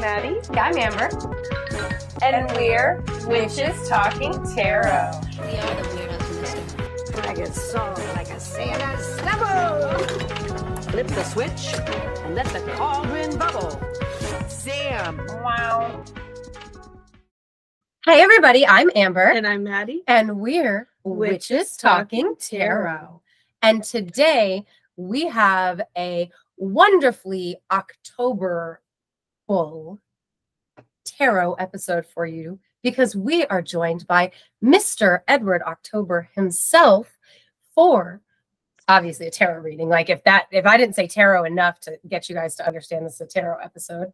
Maddie. I'm Amber. And we're Witches Talking Tarot. We are the weird optimistic. I get sold like a sailor snubble. Flip the switch and let the cauldron bubble. Sam. Wow. Hey everybody, I'm Amber. And I'm Maddie. And we're Witches Talking Tarot. And today we have a wonderfully October full tarot episode for you because we are joined by Mr. Edward October himself for obviously a tarot reading. Like if I didn't say tarot enough to get you guys to understand this is a tarot episode.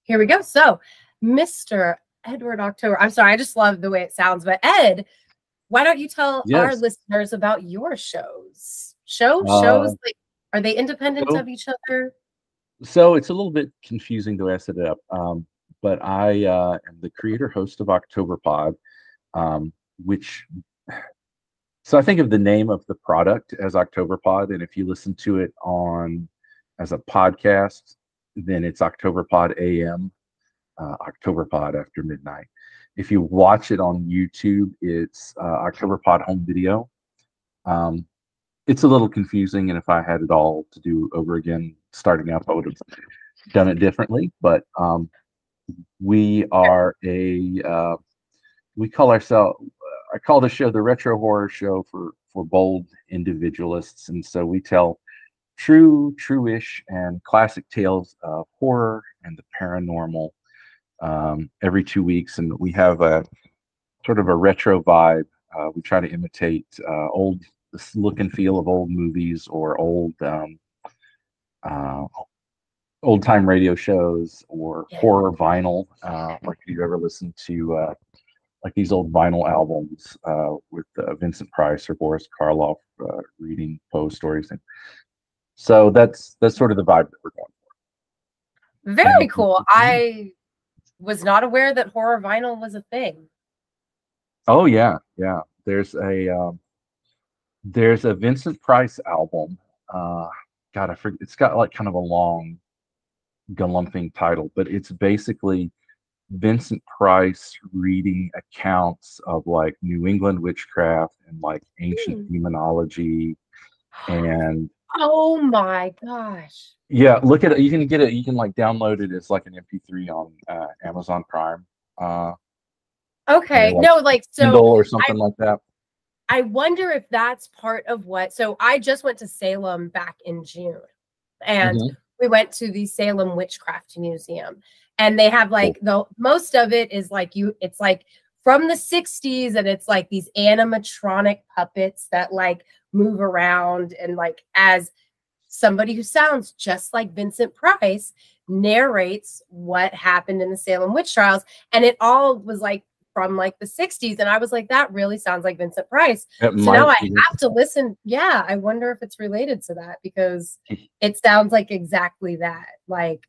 Here we go. So Mr. Edward October. I'm sorry, I just love the way it sounds. But Ed, why don't you tell our listeners about your shows? Shows like, are they independent of each other? So it's a little bit confusing the way I set it up. But I am the creator host of OctoberPod, which so I think of the name of the product as OctoberPod, and if you listen to it as a podcast, then it's OctoberPod AM. OctoberPod after midnight. If you watch it on YouTube, it's OctoberPod home video. It's a little confusing, and if I had it all to do over again, starting up, I would have done it differently. But we are we call ourselves. I call the show the Retro Horror Show for bold individualists, and so we tell true-ish, and classic tales of horror and the paranormal. Every 2 weeks, and we have a sort of a retro vibe. We try to imitate the look and feel of old movies or old time radio shows or horror vinyl. Like if you ever listen to like these old vinyl albums with Vincent Price or Boris Karloff reading Poe stories, and so that's sort of the vibe that we're going for. Very cool. I was not aware that horror vinyl was a thing. Oh yeah. There's a Vincent Price album. God, I forget. It's got like kind of a long, galumping title, but it's basically Vincent Price reading accounts of like New England witchcraft and like ancient demonology, and oh my gosh. Yeah, look at it. You can get it. You can like download it as like an MP3 on Amazon Prime. Okay, like Kindle or something like that. I wonder if that's part of what. So I just went to Salem back in June, and we went to the Salem Witchcraft Museum, and they have like most of it is like it's like from the 60s, and it's like these animatronic puppets that like move around, and like as somebody who sounds just like Vincent Price narrates what happened in the Salem witch trials. And it all was like from like the 60s. And I was like, that really sounds like Vincent Price. So now I have to listen. Yeah. I wonder if it's related to that because it sounds like exactly that. Like,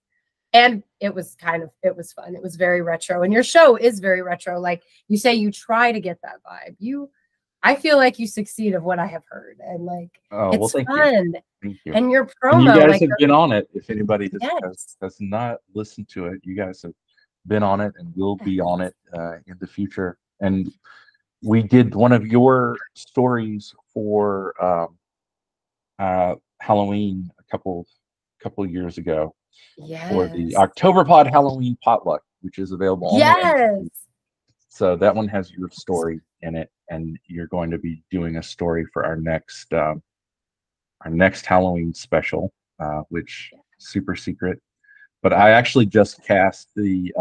and it was fun. It was very retro. And your show is very retro. Like you say, you try to get that vibe. I feel like you succeed of what I have heard. And like, it's fun. Thank you. And your promo, and you guys have been on it. If anybody has not listened to it, you guys have been on it and will be on it in the future. And we did one of your stories for Halloween a couple years ago for the OctoberPod Halloween potluck, which is available. Yes. So that one has your story in it, and you're going to be doing a story for our next Halloween special, which super secret. But I actually just cast the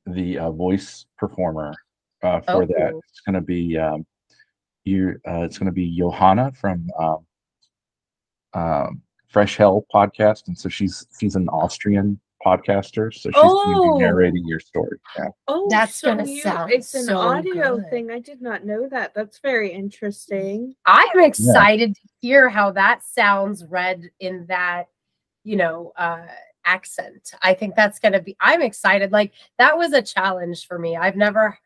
voice performer for that. It's going to be it's going to be Johanna from Fresh Hell podcast, and so she's an Austrian podcaster, so she's going to be narrating your story. Yeah. Oh, that's gonna sound it's an audio thing. I did not know that. That's very interesting. I'm excited to hear how that sounds read in that, accent. I think that's gonna be. I'm excited. Like that was a challenge for me. I've never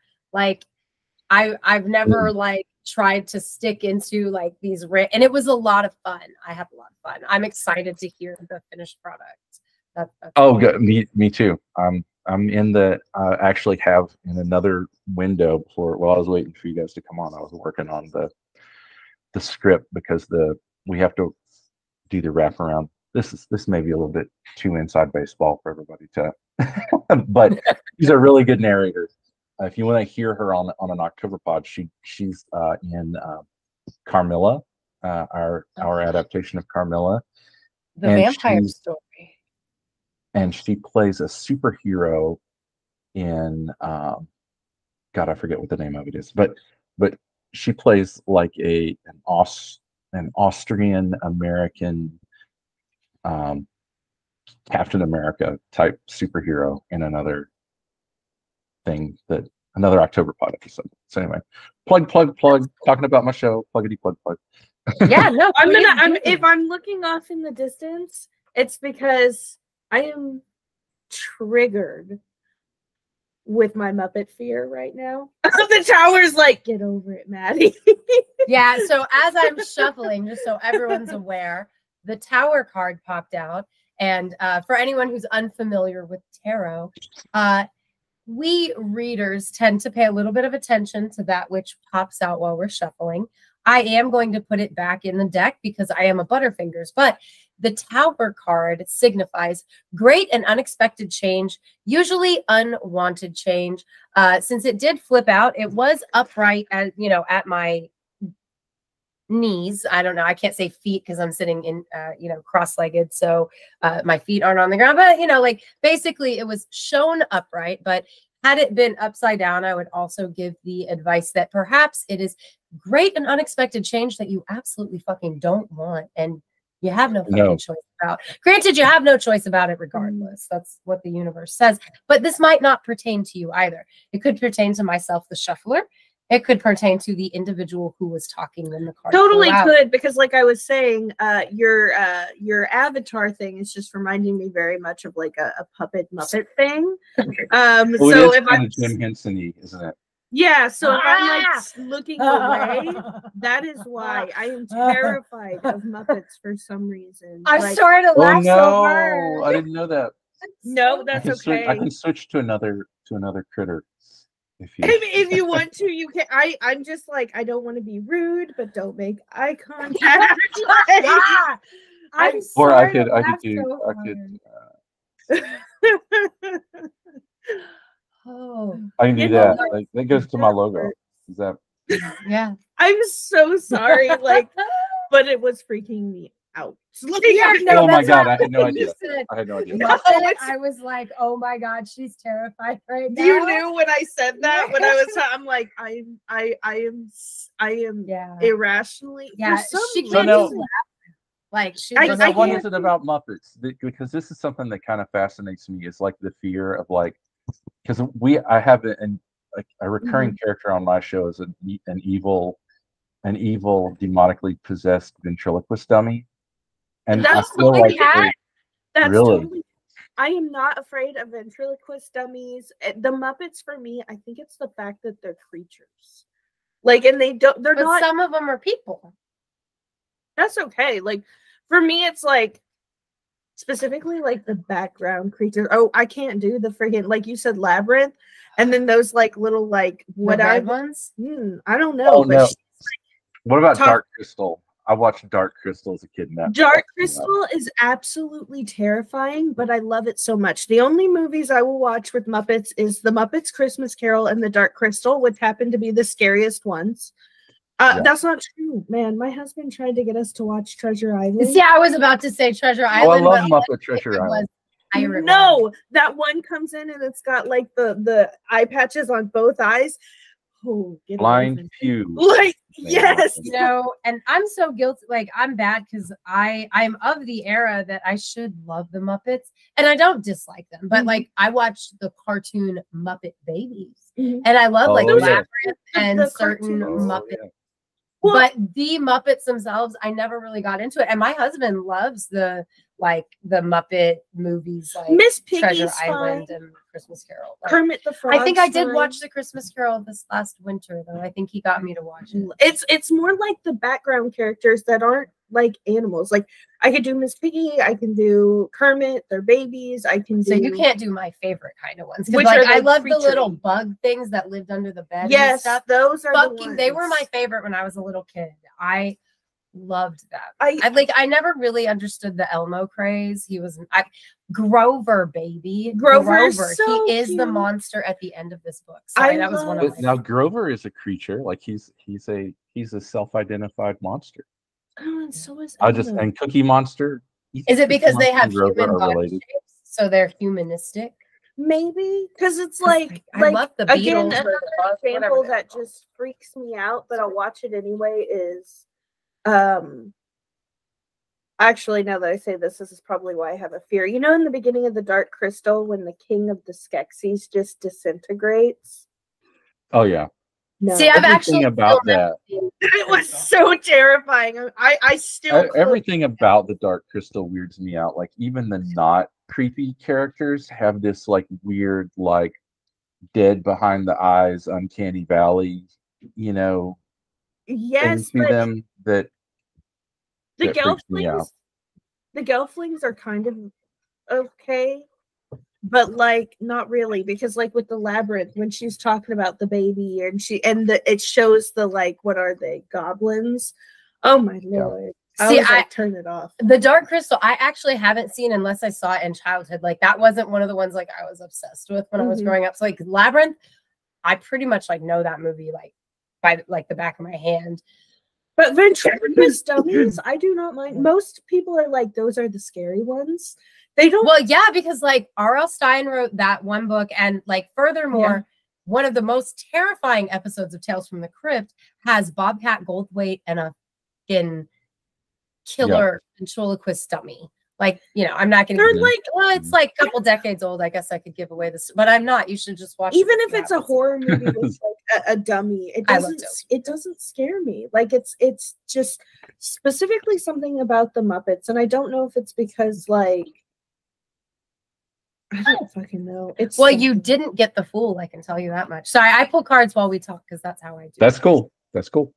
I've never like tried to stick into like these and it was a lot of fun. I had a lot of fun. I'm excited to hear the finished product. That's Oh, cool. good. Me too. I'm in the actually have in another window before while I was waiting for you guys to come on. I was working on the script because we have to do the wraparound. This may be a little bit too inside baseball for everybody to, but she's a really good narrator. If you want to hear her on an October pod, she's in Carmilla, our adaptation of Carmilla. The and vampire she's- story. And she plays a superhero in God, I forget what the name of it is, but she plays like an Austrian American Captain America type superhero in another October pod episode. So anyway, plug, talking about my show, pluggity plug. Yeah, no, If I'm looking off in the distance, it's because I am triggered with my Muppet fear right now. The tower's like, get over it, Maddie. Yeah, so as I'm shuffling, just so everyone's aware, the tower card popped out. And for anyone who's unfamiliar with tarot, we readers tend to pay a little bit of attention to that which pops out while we're shuffling. I am going to put it back in the deck because I am a Butterfingers, but the Tower card signifies great and unexpected change, usually unwanted change. Since it did flip out, it was upright at my knees. I don't know. I can't say feet because I'm sitting in, cross-legged. So my feet aren't on the ground, but basically it was shown upright, but had it been upside down, I would also give the advice that perhaps it is great and unexpected change that you absolutely fucking don't want. And you have no fucking choice about. Granted, you have no choice about it regardless. That's what the universe says. But this might not pertain to you either. It could pertain to myself, the shuffler. It could pertain to the individual who was talking in the card. Totally could, because like I was saying, your avatar thing is just reminding me very much of like a puppet Muppet thing. So if I'm Jim Henson-y, isn't it? Yeah, so if I'm like looking away, that is why I am terrified of Muppets for some reason. I'm sorry to laugh so hard. I didn't know that. No, that's okay. I can switch to another critter. If you want to, you can. I'm just like, I don't want to be rude, but don't make eye contact. I'm or I sorry could. Oh, I can do that. Like that goes to my logo. Is that? Yeah. I'm so sorry, but it was freaking me out. Oh my god, I had no idea. I was like, oh my god, she's terrified right now. You knew when I said that when I was. I'm like, I am irrationally. Yeah, she can't just laugh. Like the one isn't about Muppets because this is something that kind of fascinates me. Is like the fear of like. Because I have a recurring character on my show is an evil demonically possessed ventriloquist dummy, and that's I feel like that's really. Totally, I am not afraid of ventriloquist dummies. The Muppets for me, I think it's the fact that they're creatures, and they're not. Some of them are people. That's okay. Like for me, it's like. Specifically, like the background creatures. Oh, I can't do the friggin' like you said, labyrinth, and then those like little like what I ones. I don't know. Oh no. What about Dark Crystal? I watched Dark Crystal as a kid. Dark Crystal is absolutely terrifying, but I love it so much. The only movies I will watch with Muppets is the Muppets Christmas Carol and the Dark Crystal, which happen to be the scariest ones. That's not true, man. My husband tried to get us to watch Treasure Island. Yeah, I was about to say Treasure Island. I love Muppet Treasure Island. No, that one comes in and it's got like the eye patches on both eyes. Oh, Blind Pew. Like yes, and I'm so guilty. Like I'm bad because I'm of the era that I should love the Muppets, and I don't dislike them, but like I watched the cartoon Muppet Babies, and I love Labyrinth and certain Muppet. Well, but the Muppets themselves, I never really got into it. And my husband loves the Muppet movies, like Miss Treasure Island and Christmas Carol. But Kermit the Frog. I think I did watch the Christmas Carol this last winter, though. I think he got me to watch it. It's more like the background characters that aren't like animals. Like I could do Miss Piggy, I can do Kermit, their babies, I can do. So you can't do my favorite kind of ones. Because Which like are I the love the creature- little bug things that lived under the bed. And Yes, stuff. those are the Fucking, they were ones. my favorite when I was a little kid. I loved them. I I never really understood the Elmo craze. He was Grover, baby. Grover's so he is the cute. monster at the end of this book. Sorry, that was one of But my now Grover is a creature. Like he's a self-identified monster. Oh, and so is I just Elmo. and Cookie Monster. Is it because they have Grover human are body related. shapes, so they're humanistic? Maybe because it's like I love the again Beatles or another the Bugs, whatever example they're that called. just freaks me out, but I'll watch it anyway. Is actually, now that I say this is probably why I have a fear. You know, in the beginning of the Dark Crystal, when the king of the Skeksis just disintegrates. Oh yeah. No, See, I've Everything actually about that. it was so terrifying. I still Everything about the Dark Crystal weirds me out. Like even the not creepy characters have this like weird, like dead behind the eyes, uncanny valley, you know, yes, thing to but them that the that freaks me out. the Gelflings are kind of okay, but like not really, because like with the labyrinth, when she's talking about the baby and it shows the like, what are they, goblins? Oh my lord. See, I turn it off. The Dark Crystal, I actually haven't seen unless I saw it in childhood. Like that wasn't one of the ones like I was obsessed with when I was Mhm. growing up. So like Labyrinth, I pretty much like know that movie like by like the back of my hand. But ventriloquist dummies, I do not mind. Most people are like, those are the scary ones. They don't. Well, yeah, because like R.L. Stein wrote that one book, and like furthermore, one of the most terrifying episodes of Tales from the Crypt has Bobcat Goldthwait and a fucking killer ventriloquist dummy. Like, you know, I'm not going They're to. like, Well, it's like a couple decades old. I guess I could give away this, but I'm not. You should just watch. even it if to see it's a how horror movie with like a dummy, I love it doesn't scare me. Like it's just specifically something about the Muppets, and I don't know if it's because like I don't fucking know. It's Well, you didn't get the Fool. I can tell you that much. Sorry, I pull cards while we talk because that's how I do. That's cool. That's cool.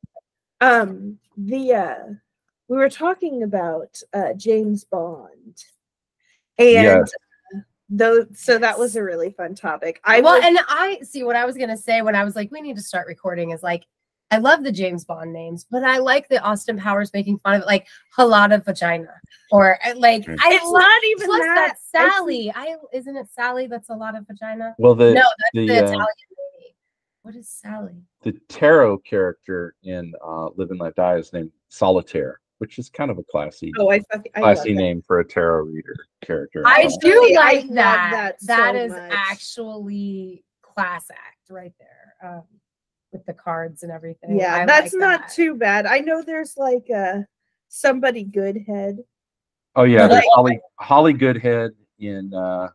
We were talking about James Bond, and Yes. so that was a really fun topic. And I see what I was gonna say when I was like, we need to start recording. Is like, I love the James Bond names, but I like the Austin Powers making fun of it, like Halada Vagina, or like I it's love. not even Plus that. that's Sally. Isn't it Sally? That's a lot of vagina. Well, No, that's the the Italian lady. What is Sally? the tarot character in Live and Let Die is named Solitaire, which is kind of a classy Oh, I love that. name for a tarot reader character. I So- do Actually, I like love that. that That so is much. actually class act right there, with the cards and everything. Yeah, I that's like not that. too bad. I know there's like somebody good head. Oh yeah, there's Like- Holly Goodhead in God,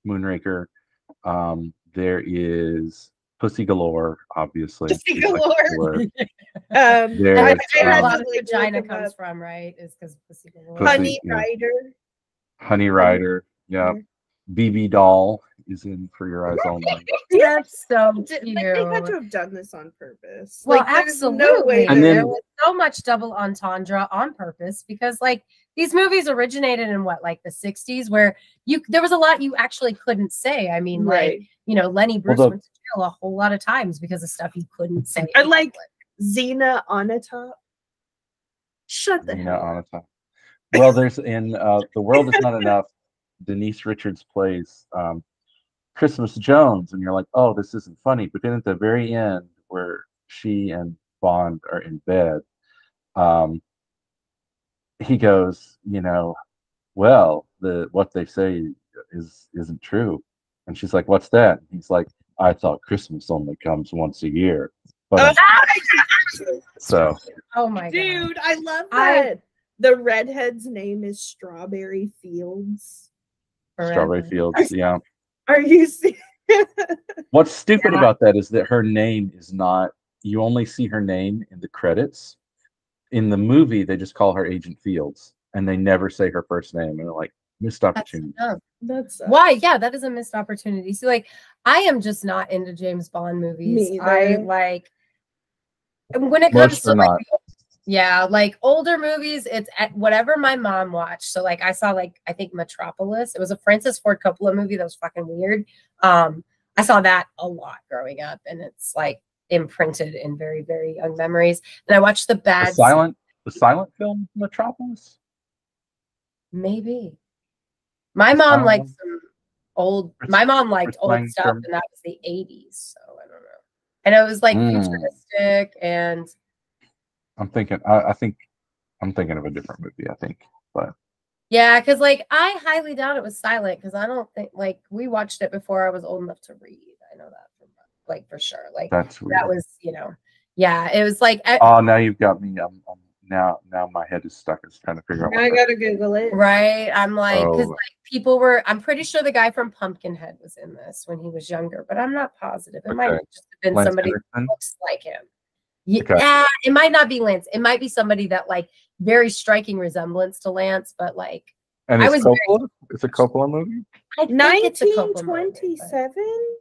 Moonraker. There is Pussy Galore, obviously. Pussy She's like Galore. Galore. And There's, that's where I a lot had of to, like, vagina look 'em comes up. from, right? Is because pussy galore. Pussy, Honey yeah. Rider. Honey Rider. Yeah. BB Doll is in For Your Eyes Only. That's so Like, cute. they had to have done this on purpose. Well, Like, there's absolutely. no way And that then- there was so much double entendre on purpose because, like, these movies originated in what, like the 60s, where there was a lot you actually couldn't say. I mean, right. like, you know, Lenny Bruce Well, went to jail a whole lot of times because of stuff you couldn't say. I in like public. Xena on a top. Shut the Xena hell up. on a top. Well, there's in The World Is Not Enough, Denise Richards plays Christmas Jones, and you're like, oh, this isn't funny. But then at the very end, where she and Bond are in bed, he goes, you know, well, what they say isn't true. And she's like, what's that? And he's like, I thought Christmas only comes once a year. But so Oh my god. Dude, I love I- that. The redhead's name is Strawberry Fields. Strawberry Forever. Fields, yeah. Are you serious? What's stupid Yeah. about that is that her name is not, you only see her name in the credits. In the movie, they just call her Agent Fields and they never say her first name. And they're like, missed That's opportunity. dumb. That's Why? Yeah, that is a missed opportunity. See, like, I am just not into James Bond movies. Me I either. like And when it comes Most to are like, not. yeah, like older movies, it's at whatever my mom watched. So like I saw like I think Metropolis. It was a Francis Ford Coppola movie that was fucking weird. I saw that a lot growing up, and it's like imprinted in very, very young memories. And I watched The silent film Metropolis. Maybe. My mom liked Um, some old. Fritz- My mom liked Fritz old Lang stuff, Sherman. and that was the '80s. So I don't know. And it was like Mm. futuristic, and I'm thinking. I think I'm thinking of a different movie. I think, but yeah, because like I highly doubt it was silent because I don't think like we watched it before I was old enough to read. I know that like for sure. Like that's weird. that was, yeah, it was like Oh, now you've got me. Now my head is stuck. It's trying to figure out. I gotta Google it. right. I'm like, because Oh. like people were. I'm pretty sure the guy from Pumpkinhead was in this when he was younger, but I'm not positive. It might Okay. have just been Lance somebody Henriksen? who looks like him. Yeah, Okay. it might not be Lance. It might be somebody that like very striking resemblance to Lance, but like And I it's was very- Coppola. It's a Coppola movie. I think it's a Coppola movie, but- 1927.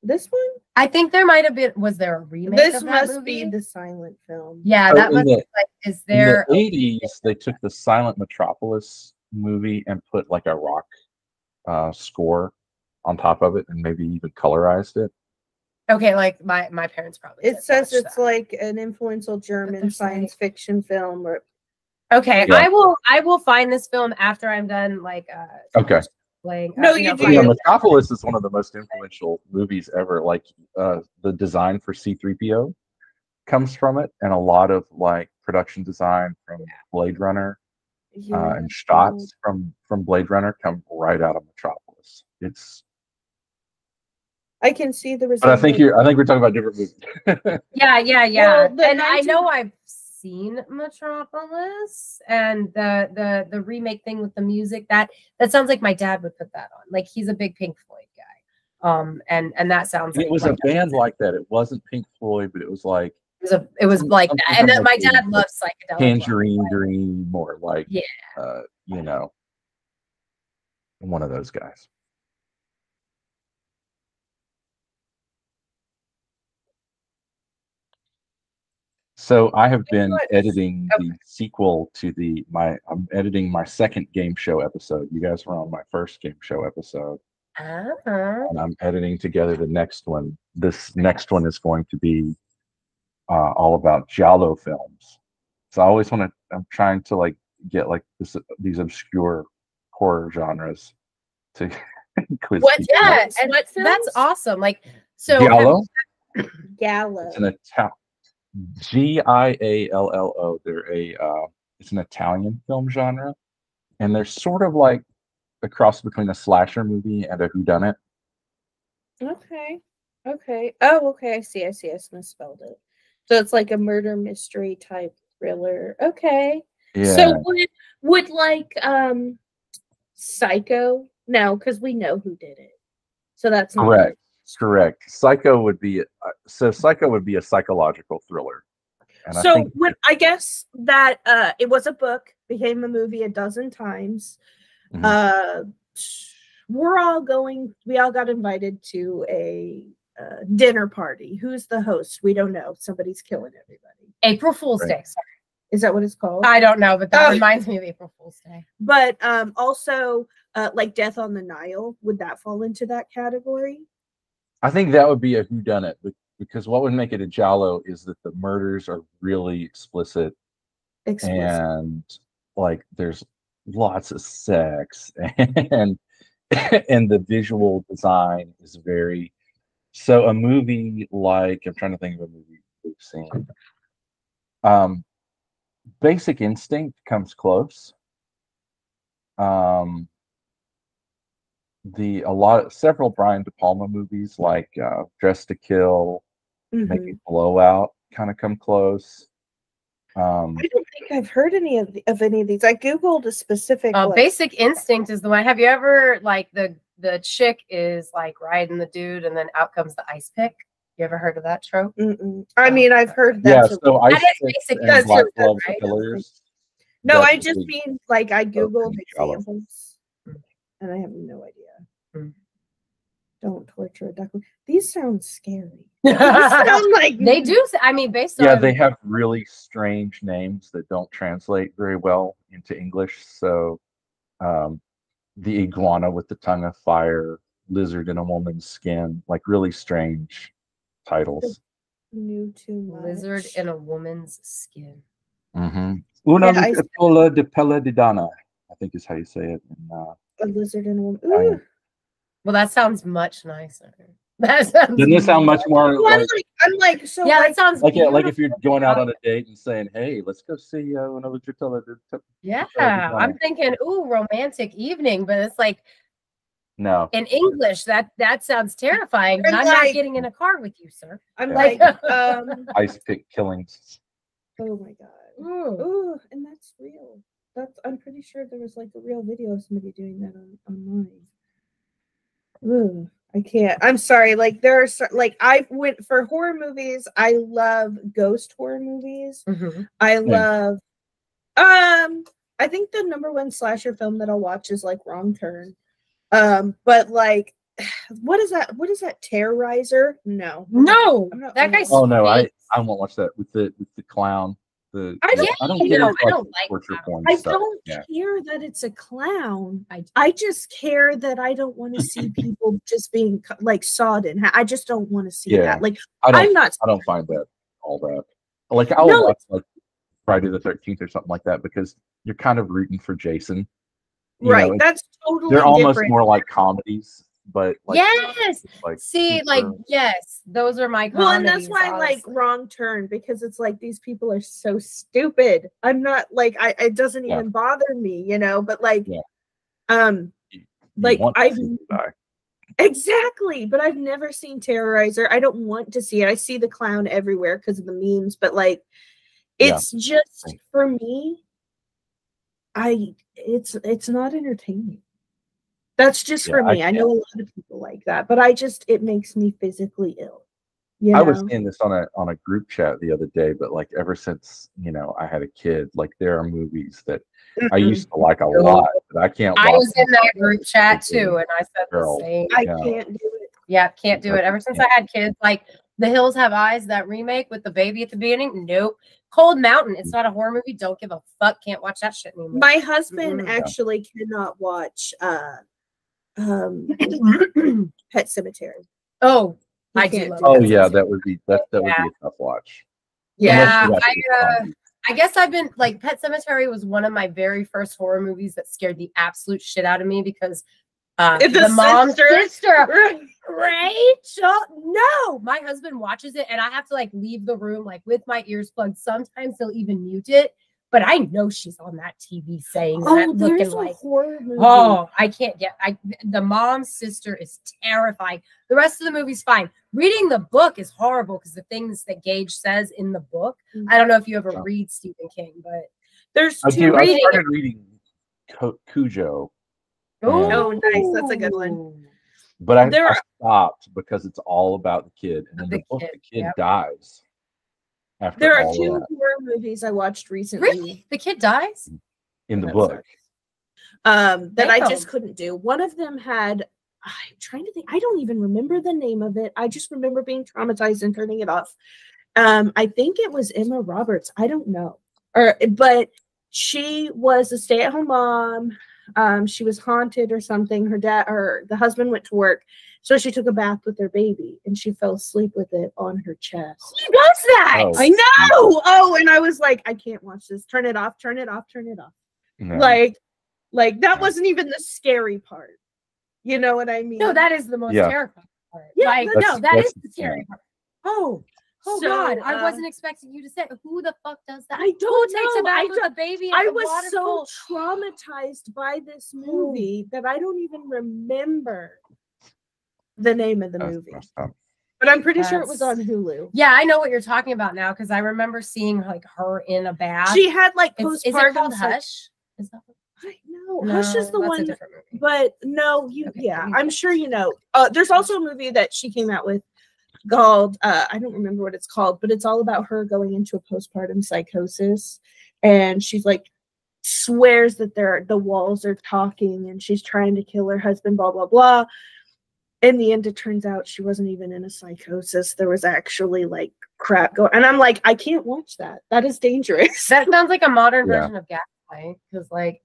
This one? I think there might have been. Was there a remake? This of that must movie? be the silent film. Yeah, So that in must the- be like. Is In there? the 80s, they took the silent Metropolis movie and put like a rock score on top of it, and maybe even colorized it. Okay, like my parents probably. It did says watch it's that. like an influential German there's, science like- fiction film. Or Okay, Yeah. I will find this film after I'm done. Like, Okay. playing. No, you do. Yeah, Metropolis is one of the most influential movies ever. Like the design for C-3PO comes from it, and a lot of like production design from Blade Runner and shots from Blade Runner come right out of Metropolis. It's. I can see the But I think we're talking about different movies. Yeah. Well, the And I 19 know I've seen Metropolis and the remake thing with the music. That sounds like my dad would put that on. Like he's a big Pink Floyd guy. And that sounds like It was my a band like that. It wasn't Pink Floyd, but it was like it was like something that. And from my the dad 80s, loves psychedelic. Tangerine Dream, or like Yeah. one of those guys. So I have been editing the sequel to I'm editing my second game show episode. You guys were on my first game show episode. And I'm editing together the next one. This next one is going to be all about giallo films. So I always I'm trying to like get like these obscure horror genres to quiz people. Yeah, and What that's films? awesome. Like so Giallo? Gallo. It's an Italian Giallo. It's an Italian film genre, and they're sort of like a cross between a slasher movie and a whodunit. Okay. Oh, okay. I see. I misspelled it. So it's like a murder mystery type thriller. Okay. Yeah. So would like Psycho? No, because we know who did it. So that's not Correct. Psycho would be a psychological thriller. And so I guess that it was a book, became a movie a dozen times. Mhm. We all got invited to a dinner party. Who's the host? We don't know. Somebody's killing everybody. April Fool's Right. Day. Sorry. Is that what it's called? I don't know, but that Oh. reminds me of April Fool's Day. But also like Death on the Nile, would that fall into that category? I think that would be a whodunit, because what would make it a giallo is that the murders are really explicit. And like there's lots of sex, and the visual design is very. So a movie like, I'm trying to think of a movie we've seen. Basic Instinct comes close. Several Brian De Palma movies like Dress to Kill, maybe Blowout kind of come close. I don't think I've heard any of any of these. I googled a specific. Basic Instinct is the one. Have you ever like the chick is like riding the dude and then out comes the ice pick? You ever heard of that trope? I mean, I've heard that. Yeah, so Ice That is Pick Basic and Instinct, Black Glove right? Killers. No, I definitely- just mean like I googled giallo. examples, and I have no idea. Don't torture a duckling. These sound scary. These sound like They do. I mean, based Yeah, on they have really strange names that don't translate very well into English. So, the iguana with the tongue of fire, lizard in a woman's skin, like really strange titles. Knew too much. lizard in a woman's skin. Mm-hmm. Una Yeah, I- lucipola de pella di dana, I think is how you say it. A lizard in a woman. Yeah. Ooh. Well, that sounds much nicer. That sounds Doesn't it sound much more Well, like, I'm like, so Yeah, like, that sounds like, yeah, like if you're beautiful. going out on a date and saying, "Hey, let's go see Una lucipola de Yeah, Donna. I'm thinking, ooh, romantic evening, but it's like No. in English. That sounds terrifying. And I'm not like- getting in a car with you, sir. I'm Yeah. like, Ice pick killings. oh my god. Ooh. Ooh, and that's real. I'm pretty sure there was like a real video of somebody doing that online. Ooh, I can't. I'm sorry. Like there are like I went for horror movies. I love ghost horror movies. Mhm. I love I think the #1 slasher film that I'll watch is like Wrong Turn. But like what is that? What is that? Terrorizer? No. No, I'm not- that I'm guy's. not- Oh no, I fake. won't watch that with the clown. The I don't- I don't Yeah, care no, if, I like, don't like torture that. porn I stuff. don't Yeah. care that it's a clown. I- I just care that I don't want to see people just being like sawed in half. I just don't want to see Yeah. that. Like I I'm not. don't find that all that. Like I'll No, watch like Friday the 13th or something like that because you're kind of rooting for Jason. You Right. know, That's totally they're almost different. more like comedies, but like, Yes. like See, super- like, yes, those are my Well, and that's comedies, why I like honestly. Wrong Turn because it's like these people are so stupid. I'm not like it doesn't Yeah. even bother me, you know. But like, Yeah. like you want to I've see them die. exactly, but I've never seen Terrorizer. I don't want to see it. I see the clown everywhere because of the memes, but like, Yeah. it's just for me. It's not entertaining. That's just for Yeah, I me. I know a lot of people like that, but it makes me physically ill. You I was know? seeing this on a group chat the other day, but like ever since I had a kid, like there are movies that I used to like a lot, but I can't. I watch was in that group chat with the too, and I said girl. the same. I Yeah. can't do it. Yeah, can't do it. Like, Ever since yeah. I had kids, like The Hills Have Eyes, that remake with the baby at the beginning. Nope. Cold Mountain. It's not a horror movie. Don't give a fuck. Can't watch that shit anymore. My husband Mhm. actually cannot watch Pet Cemetery. Oh, He I do can't love do Oh that. yeah, that would be that would Yeah. be a tough watch. yeah. Unless you watch it. I guess I've been like Pet Cemetery was one of my very first horror movies that scared the absolute shit out of me because the mom's sister, Rachel. No, my husband watches it and I have to like leave the room like with my ears plugged. Sometimes he'll even mute it, but I know she's on that TV saying that, Oh, looking there's a like, horror movie. oh, I can't get. The mom's sister is terrifying. The rest of the movie's fine. Reading the book is horrible because the things that Gage says in the book. I don't know if you ever read Stephen King, but There's I two. do. I reading started reading Cujo, Oh, nice. That's a good one. Ooh. but I There are- stopped because it's all about the kid, and in The the book, kid, the kid yep. dies. After There are all two of that. horror movies I watched recently. Really? The kid dies? In the I'm book. sorry. That I just Damn. couldn't do. One of them had. I'm trying to think. I don't even remember the name of it. I just remember being traumatized and turning it off. I think it was Emma Roberts. I don't know. But she was a stay-at-home mom. She was haunted or something. The husband went to work, so she took a bath with their baby, and she fell asleep with it on her chest. Who does that? Oh. I know. Oh, and I was like, I can't watch this. Turn it off. Turn it off. Turn it off. No. Like that Yeah. wasn't even the scary part. You know what I mean? No, that is the most Yeah. terrifying part. Yeah, like, that's- no, that is that's- the scary yeah. part. Oh So, God, I wasn't expecting you to say who the fuck does that? I don't Who takes know. a bath I with a baby? in I the was so waterfall? traumatized by this movie that I don't even remember the name of the That's movie. messed up. But I'm pretty sure it was on That's- Hulu. Yeah, I know what you're talking about now because I remember seeing like her in a bath. She had like is it postpartum. called Hush? Is that I know. Hush is the that's a one. different movie. But no, Okay, yeah, maybe I'm that's- sure you know. There's also a movie that she came out with called I don't remember what it's called, but it's all about her going into a postpartum psychosis, and she's like swears that the walls are talking, and she's trying to kill her husband, blah blah blah. in the end, it turns out she wasn't even in a psychosis. There was actually like crap going, and I'm like, I can't watch that. That is dangerous. That sounds like a modern Yeah. version of Gaslight, because like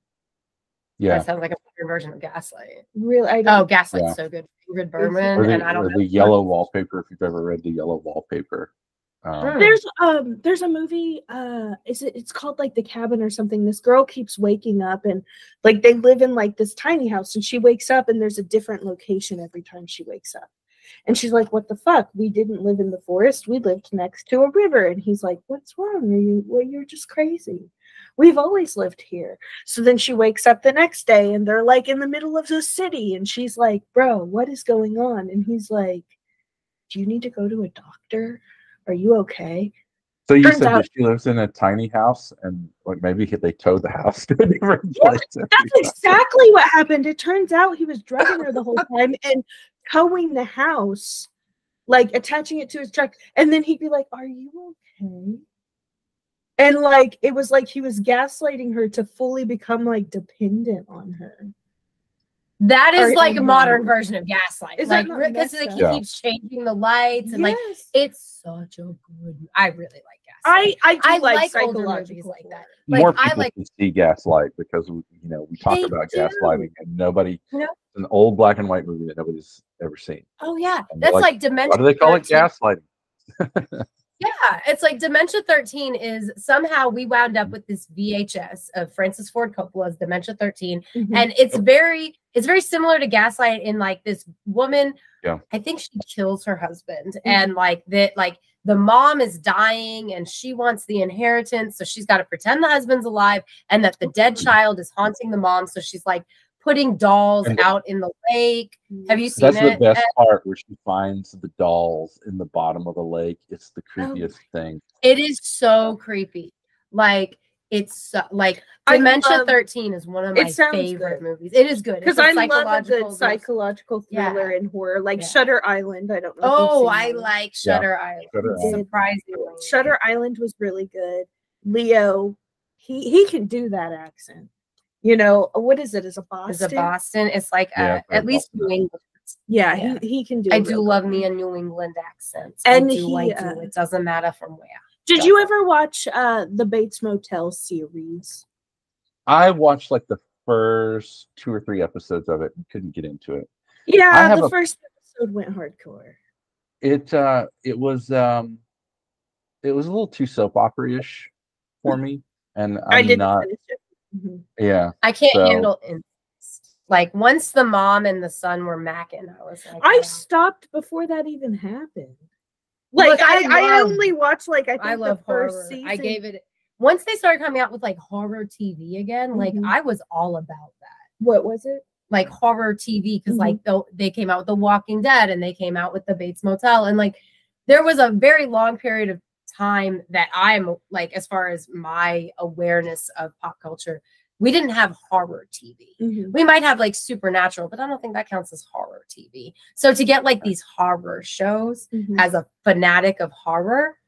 Yeah. that sounds like a modern version of Gaslight. Really, I Oh, don't. Gaslight's Yeah. so good. Ingrid Bergman, Or and I don't or know. the yellow wallpaper, if you've ever read the yellow wallpaper. There's a movie, it's called like The Cabin or something. This girl keeps waking up, and like they live in like this tiny house, and she wakes up and there's a different location every time she wakes up. And she's like, what the fuck? We didn't live in the forest. We lived next to a river. And he's like, what's wrong? You're just crazy. We've always lived here. So then she wakes up the next day and they're like in the middle of the city. And she's like, bro, what is going on? And he's like, do you need to go to a doctor? Are you okay? So you Turns said out- that she lives in a tiny house, and like maybe they towed the house to a different place. That's exactly what happened. It turns out he was drugging her the whole time and towing the house, like attaching it to his truck. And then he'd be like, are you okay? And like, it was like he was gaslighting her to fully become like dependent on her. That is Or- like a or modern not. version of Gaslight. Is that Like not because messed like up? he Yeah. keeps changing the lights and like Yes. it's such a good. I really like Gaslight. I do I like like older psychological movies like that. horror. Like, More I people like- should see Gaslight, because we talk They about do. gaslighting, and nobody. You know? It's an old black and white movie that nobody's ever seen. Oh yeah, And they're that's like, like Dementia. Why do they call it 13. gaslighting? Yeah, it's like Dementia 13 is somehow we wound up with this VHS of Francis Ford Coppola's Dementia 13, Mhm. and it's very similar to Gaslight in like this woman. Yeah. I think she kills her husband, and like that, like the mom is dying, and she wants the inheritance, so she's got to pretend the husband's alive, and that the dead child is haunting the mom, so she's like putting dolls And- out in the lake. Have you seen That's the it? best part, where she finds the dolls in the bottom of the lake. It's the Oh. creepiest thing. It is so creepy. Like it's like I Dementia love- 13 is one of It my sounds favorite good. movies. It is good Because It's a I love a good psychological- psychological Yeah. thriller and horror, like Yeah. Shutter Island. I don't know. if you've Oh, seen I that one. like Shutter Island. Shutter Island. Surprisingly, Shutter Island was really good. Leo, he can do that accent. You know, what is it? Is a Boston? is a Boston. It's like Yeah, at least Boston. New England. Yeah, Yeah. he can do. I a do real love good me one. a New England accent. And I do. he, I do. It doesn't matter from where. Did you ever watch the Bates Motel series? I watched like the first 2 or 3 episodes of it and couldn't get into it. Yeah, have the a- first episode went hardcore. It was a little too soap opera-ish for me, and I I'm didn't not. finish it. Mhm. Yeah, I can't So- handle incest. Like once the mom and the son were macking, I was like, I yeah. stopped before that even happened. Look, Like I love- only watched like I think I love the first horror. season. I gave it once they started coming out with like horror TV again. Like Mhm. I was all about that, What was it? like horror TV, because Mhm. like they came out with The Walking Dead and they came out with The Bates Motel, and like there was a very long period of time that I'm like, as far as my awareness of pop culture, we didn't have horror TV. Mhm. We might have like Supernatural, but I don't think that counts as horror TV. So to get like these horror shows Mhm. as a fanatic of horror,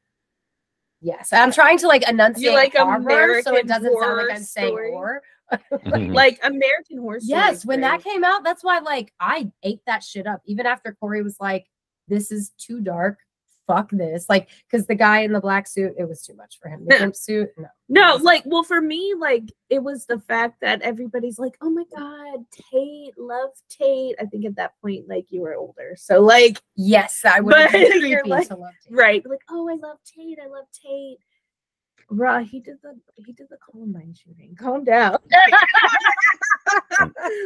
yes, I'm trying to like enunciate like horror so it American doesn't sound Horror like I'm saying Story? horror. Like American Horror Story. Yes, is when that great. came out, that's why like I ate that shit up. Even after Corey was like, "This is too dark. Fuck this!" Like, because the guy in the black suit, it was too much for him. The gimp suit, no. No, like, well, for me, like, it was the fact that everybody's like, oh my God, Tate, love Tate. I think at that point, like, you were older. So, like, Yes, I would have But been you're creepy like- to love Tate. right. Like, oh, I love Tate. I love Tate. Bruh, he did the Columbine shooting. Calm down.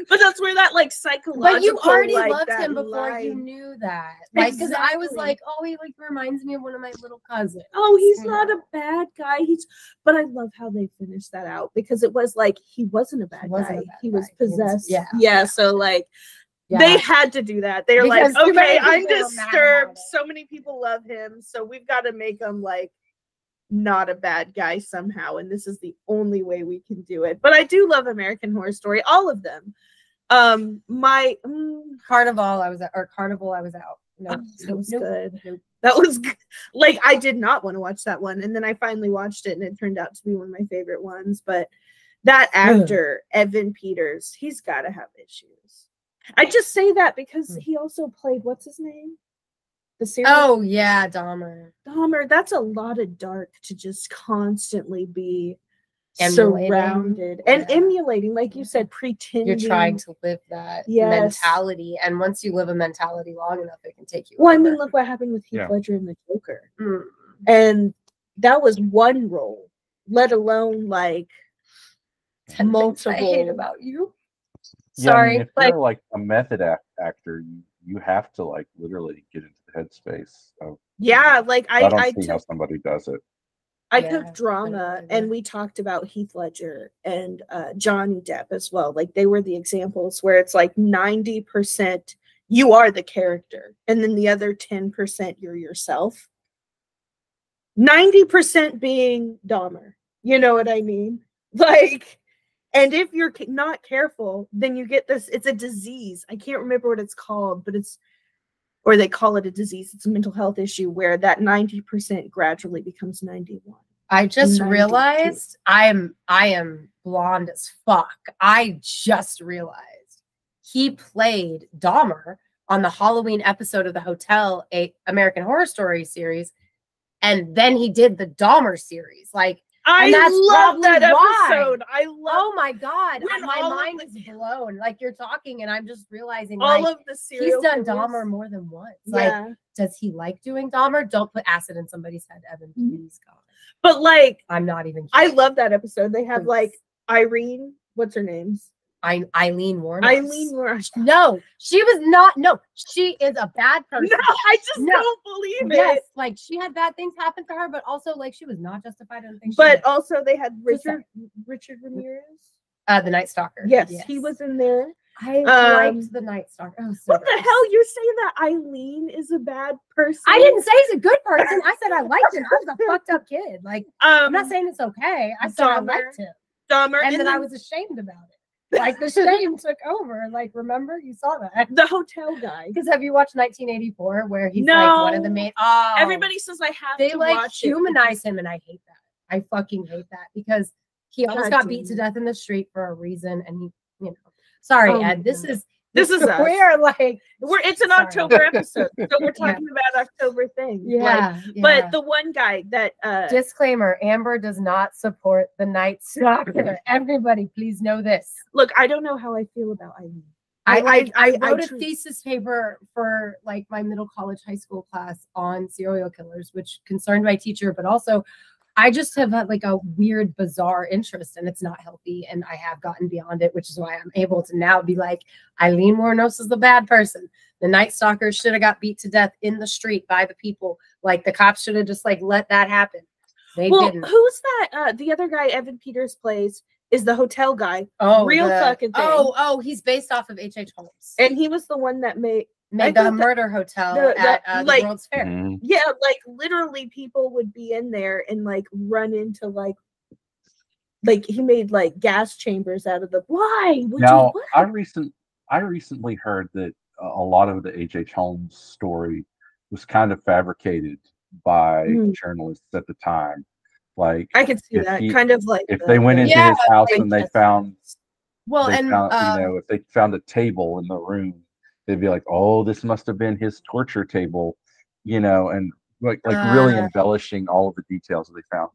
But that's where that like psychological. But you already like, loved that him before you line- knew that. Like, because I was Exactly. like, oh, he like reminds me of one of my little cousins. Oh, he's you not know? a bad guy. But I love how they finished that out because it was like he wasn't a bad wasn't guy. a bad He was guy. He was- possessed. yeah. Yeah. So like Yeah. they had to do that. They're Because like, too many okay, I'm people were mad about disturbed. it. So many people love him. So we've got to make him like not a bad guy somehow. And this is the only way we can do it. But I do love American Horror Story, all of them. Carnival, I was out. No, That was good. Nope. That was good. Like I did not want to watch that one, and then I finally watched it, and it turned out to be one of my favorite ones. But that actor, Evan Peters, he's got to have issues. I just say that because he also played, what's his name? The series. Oh yeah, Dahmer. Dahmer. That's a lot of dark to just constantly be Emulating. surrounded and emulating, like you said, pretending. You're trying to live that mentality, and once you live a mentality long enough, it can take you. Well, over. I mean, look what happened with Heath Ledger and the Joker, Mm. and that was one role, let alone like multiple. I hate about you. Yeah, Sorry, I mean, if you're like a method actor, you have to like literally get into the headspace of. Yeah, like I don't see how somebody does it. I took drama, and we talked about Heath Ledger and Johnny Depp as well. Like they were the examples where it's like 90% you are the character, and then the other 10% you're yourself. 90% being Dahmer. You know what I mean? Like, and if you're not careful, then you get this. It's a disease. I can't remember what it's called, but or they call it a disease. It's a mental health issue where that 90% gradually becomes 91. I just realized I am blonde as fuck. I just realized he played Dahmer on the Halloween episode of the Hotel, a American Horror Story series, and then he did the Dahmer series. Like, I love that episode. I love. Oh my god, my mind is blown. Like you're talking, and I'm just realizing all like, of the serial he's done killers. Dahmer more than once. Yeah. Like, does he like doing Dahmer? Don't put acid in somebody's head, Evan. Please, God. But like, I'm not even kidding. I love that episode. They have like Irene. What's her name? Eileen Wuornos. Eileen Wuornos. No, she was not. No, she is a bad person. No, I just don't believe it. Yes, like she had bad things happen to her, but also like she was not justified in the things. But also they had Richard Ramirez. The Night Stalker. Yes, he was in there. I liked the Night Stalker. Oh, so what the hell? You're saying that Eileen is a bad person? I didn't say he's a good person. I said I liked him. I was a fucked up kid. Like I'm not saying it's okay. I said I liked him. Dahmer, and then I was ashamed about it. Like the shame took over. Like, remember, you saw that. The hotel guy. Because have you watched 1984 where he's like one of the main everybody says I have they to like watch humanize him, and I hate that. I fucking hate that because he almost got beat to death in the street for a reason, and he, you know. Sorry, Ed. This is us. We're like it's an October episode, so we're talking about October things. Yeah, But the one guy that disclaimer: Amber does not support the Night Stalker. Everybody, please know this. Look, I don't know how I feel about Eileen. I wrote a thesis paper for like my middle college, high school class on serial killers, which concerned my teacher, but also I just have had like a weird, bizarre interest, and it's not healthy. And I have gotten beyond it, which is why I'm able to now be like, Eileen Wuornos is the bad person. The Night Stalker should have got beat to death in the street by the people. Like the cops should have just like let that happen. They didn't. Who's that? The other guy Evan Peters plays is the hotel guy. Oh, real fucking thing. Oh, he's based off of H.H. Holmes. And he was the one that made the murder hotel at the World's Fair. Mm-hmm. Yeah, like literally people would be in there and like run into like he made like gas chambers out of the now I recently heard that a lot of the H.H. Holmes story was kind of fabricated by journalists at the time. Like I could see that kind of like if they went into his house and they found if they found a table in the room, they'd be like, oh, this must have been his torture table, and like really embellishing all of the details that they found.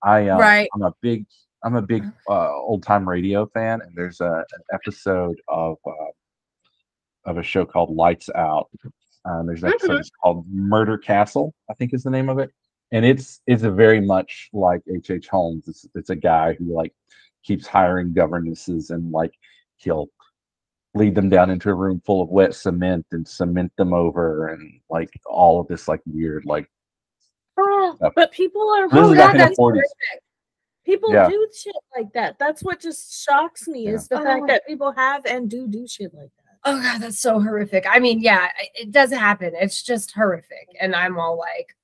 I'm a big old time radio fan, and there's an episode of a show called Lights Out. There's an episode called Murder Castle, I think is the name of it, and it's a very much like H.H. Holmes. It's a guy who like keeps hiring governesses, and like he'll lead them down into a room full of wet cement and cement them over, and like all of this like weird like stuff. But people are that's horrific. People do shit like that. That's what just shocks me is the fact that people have and do shit like that. Oh god, that's so horrific. I mean, yeah, it does happen. It's just horrific, and I'm all like,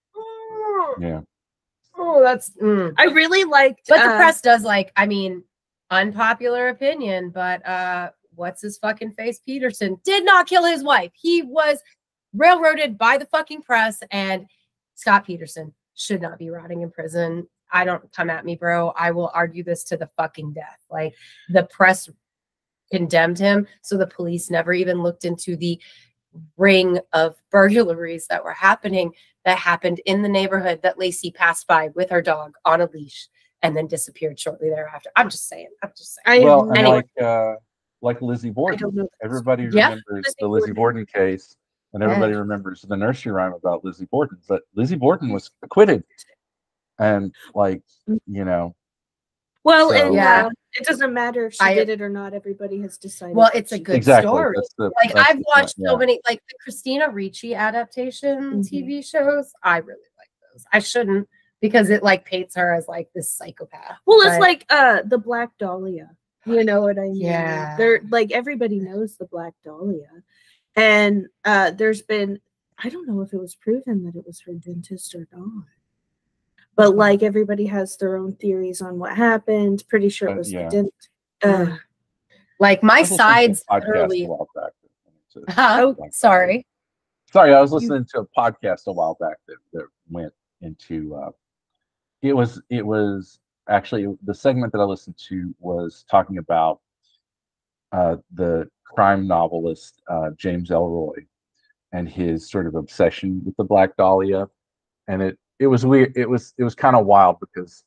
that's. I really liked, but the press does like. I mean, unpopular opinion, but what's his fucking face? Peterson did not kill his wife. He was railroaded by the fucking press, and Scott Peterson should not be rotting in prison. I don't come at me, bro. I will argue this to the fucking death. Like the press condemned him. So the police never even looked into the ring of burglaries that were happening, that happened in the neighborhood that Lacey passed by with her dog on a leash and then disappeared shortly thereafter. I'm just saying. Well, and Anyway. like Lizzie I don't Borden, know. everybody Yeah. remembers the Lizzie Borden case, and everybody remembers the nursery rhyme about Lizzie Borden. But Lizzie Borden was acquitted, and like, you know, Well, so- and Yeah. it doesn't matter if she did it or not. Everybody has decided. Well, that it's a she good did. exactly. story. That's Like, I've the watched point, so yeah. many, like the Christina Ricci adaptation TV shows. I really like those. I shouldn't, because it like paints her as like this psychopath. Well, it's But- like the Black Dahlia. You know what I mean? Yeah. They're like, everybody knows the Black Dahlia. And there's been, I don't know if it was proven that it was her dentist or not. But like, everybody has their own theories on what happened. Pretty sure it was yeah. the dentist. like my I was listening to a sides podcast early. a while back that- Huh? Black Sorry. Sorry, I was listening to a podcast a while back that went into it was actually the segment that I listened to was talking about the crime novelist James Ellroy and his sort of obsession with the Black Dahlia, and it was weird. It was kind of wild because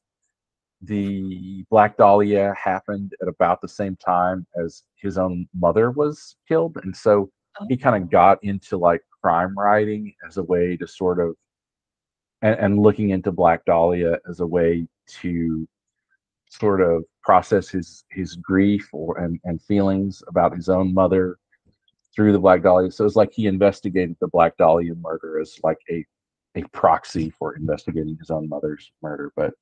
the Black Dahlia happened at about the same time as his own mother was killed, and so he kind of got into like crime writing as a way to sort of and looking into Black Dahlia as a way to sort of process his grief and feelings about his own mother through the Black Dahlia. So it's like he investigated the Black Dahlia murder as like a proxy for investigating his own mother's murder. But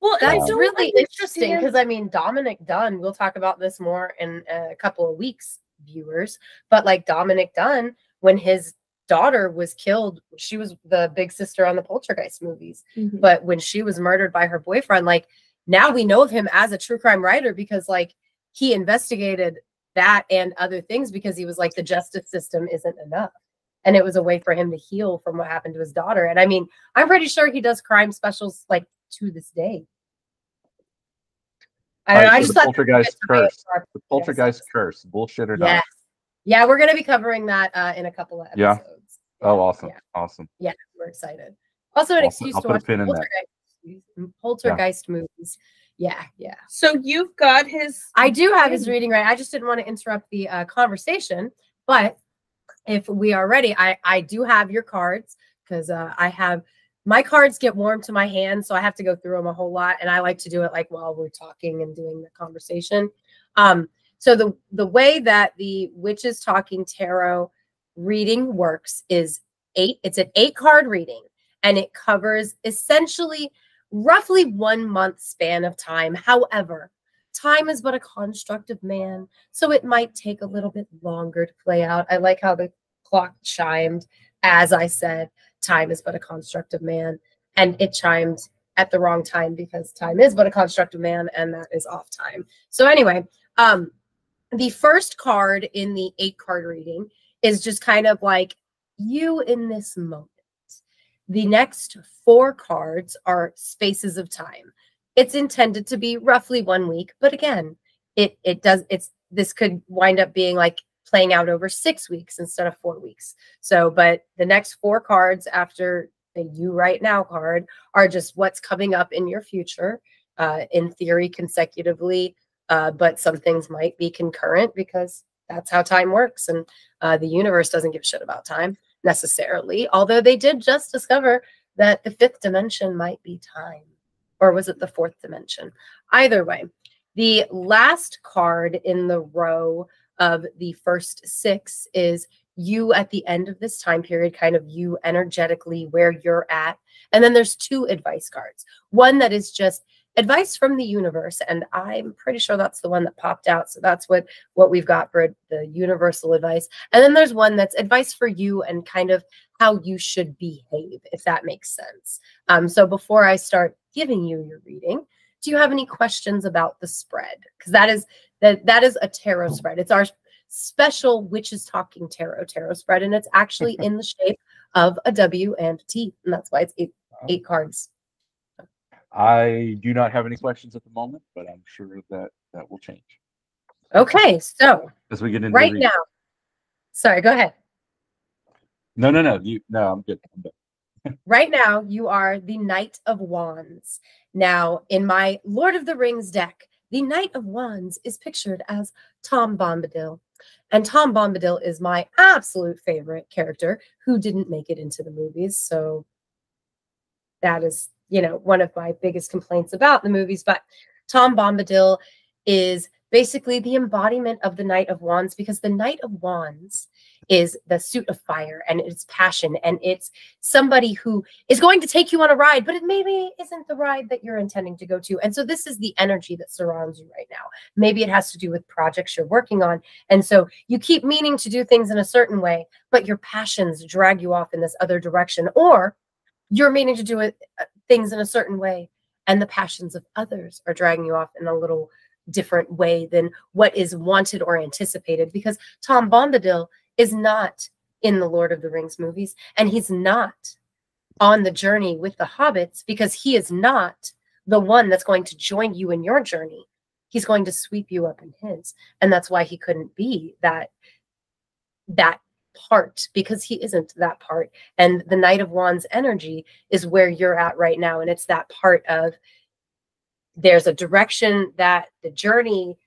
Well, I That's don't really interesting, understand- because I mean, Dominic Dunn, we'll talk about this more in a couple of weeks, viewers, but like Dominic Dunn, when his daughter was killed, she was the big sister on the Poltergeist movies. Mhm. But when she was murdered by her boyfriend, like now we know of him as a true crime writer because like he investigated that and other things because he was like, the justice system isn't enough. And it was a way for him to heal from what happened to his daughter. And I mean, I'm pretty sure he does crime specials like to this day. I don't know. I so just the thought Poltergeist curse, the Yes. Poltergeist curse, bullshit or Yes. not? Yeah, we're gonna be covering that in a couple of Yeah. episodes. Oh, awesome, Yeah. awesome. Yeah, we're excited. Also, an excuse I'll to put a watch pin in that. Poltergeist movies. Yeah, yeah. So you've got his. I do have his reading right. I just didn't want to interrupt the conversation, but if we are ready, I do have your cards because I have my cards get warm to my hands, so I have to go through them a whole lot, and I like to do it like while we're talking and doing the conversation. So the way that the Witches Talking Tarot reading works is it's an 8-card reading, and it covers essentially roughly 1 month span of time. However, time is but a construct of man, so it might take a little bit longer to play out. I like how the clock chimed as I said, time is but a construct of man, and it chimed at the wrong time because time is but a construct of man, and that is off time. So anyway, the first card in the 8-card reading is just kind of like you in this moment. The next 4 cards are spaces of time. It's intended to be roughly 1 week, but again, this could wind up being like playing out over 6 weeks instead of 4 weeks. So, but the next 4 cards after the You Right Now card are just what's coming up in your future, in theory consecutively, but some things might be concurrent because that's how time works, and the universe doesn't give a shit about time necessarily, although they did just discover that the 5th dimension might be time, or was it the 4th dimension? Either way, the last card in the row of the first 6 is you at the end of this time period, kind of you energetically where you're at. And then there's 2 advice cards. One that is just advice from the universe, and I'm pretty sure that's the one that popped out. So that's what we've got for the universal advice. And then there's one that's advice for you and kind of how you should behave, if that makes sense. So before I start giving you your reading, do you have any questions about the spread? Because that is a tarot spread. It's our special Witches Talking Tarot spread, and it's actually in the shape of a W and a T, and that's why it's eight cards. I do not have any questions at the moment, but I'm sure that will change. Okay, so As we get into right the now, sorry, go ahead. No, I'm good. I'm done. Right now, you are the Knight of Wands. Now, in my Lord of the Rings deck, the Knight of Wands is pictured as Tom Bombadil. And Tom Bombadil is my absolute favorite character who didn't make it into the movies. So that is, one of my biggest complaints about the movies. But Tom Bombadil is basically the embodiment of the Knight of Wands, because the Knight of Wands is the suit of fire, and it's passion, and it's somebody who is going to take you on a ride, but it maybe isn't the ride that you're intending to go to. And so this is the energy that surrounds you right now. Maybe it has to do with projects you're working on. And so you keep meaning to do things in a certain way, but your passions drag you off in this other direction, or you're meaning to do things in a certain way, and the passions of others are dragging you off in a little different way than what is wanted or anticipated. Because Tom Bombadil is not in the Lord of the Rings movies, and he's not on the journey with the hobbits, because he is not the one that's going to join you in your journey. He's going to sweep you up in his, and that's why he couldn't be that part, because he isn't that part. And the Knight of Wands energy is where you're at right now, and it's that part of there's a direction that the journey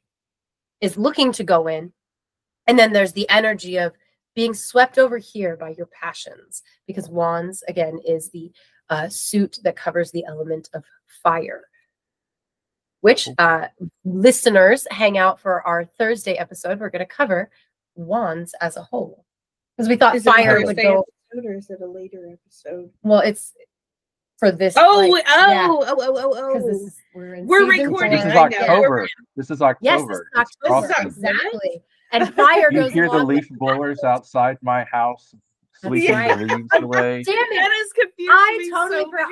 is looking to go in, and then there's the energy of being swept over here by your passions, because wands, again, is the suit that covers the element of fire, which listeners hang out for our Thursday episode. We're going to cover wands as a whole, because we thought fire would go. Or is it a later episode? Well, it's for this. Oh, like, oh. We're recording. This is right October. now. This is October. Yes, this is October. It's Exactly. And fire You goes hear the along leaf with blowers outside my house sweeping right. the leaves away. Damn it. That is confusing. I totally forgot.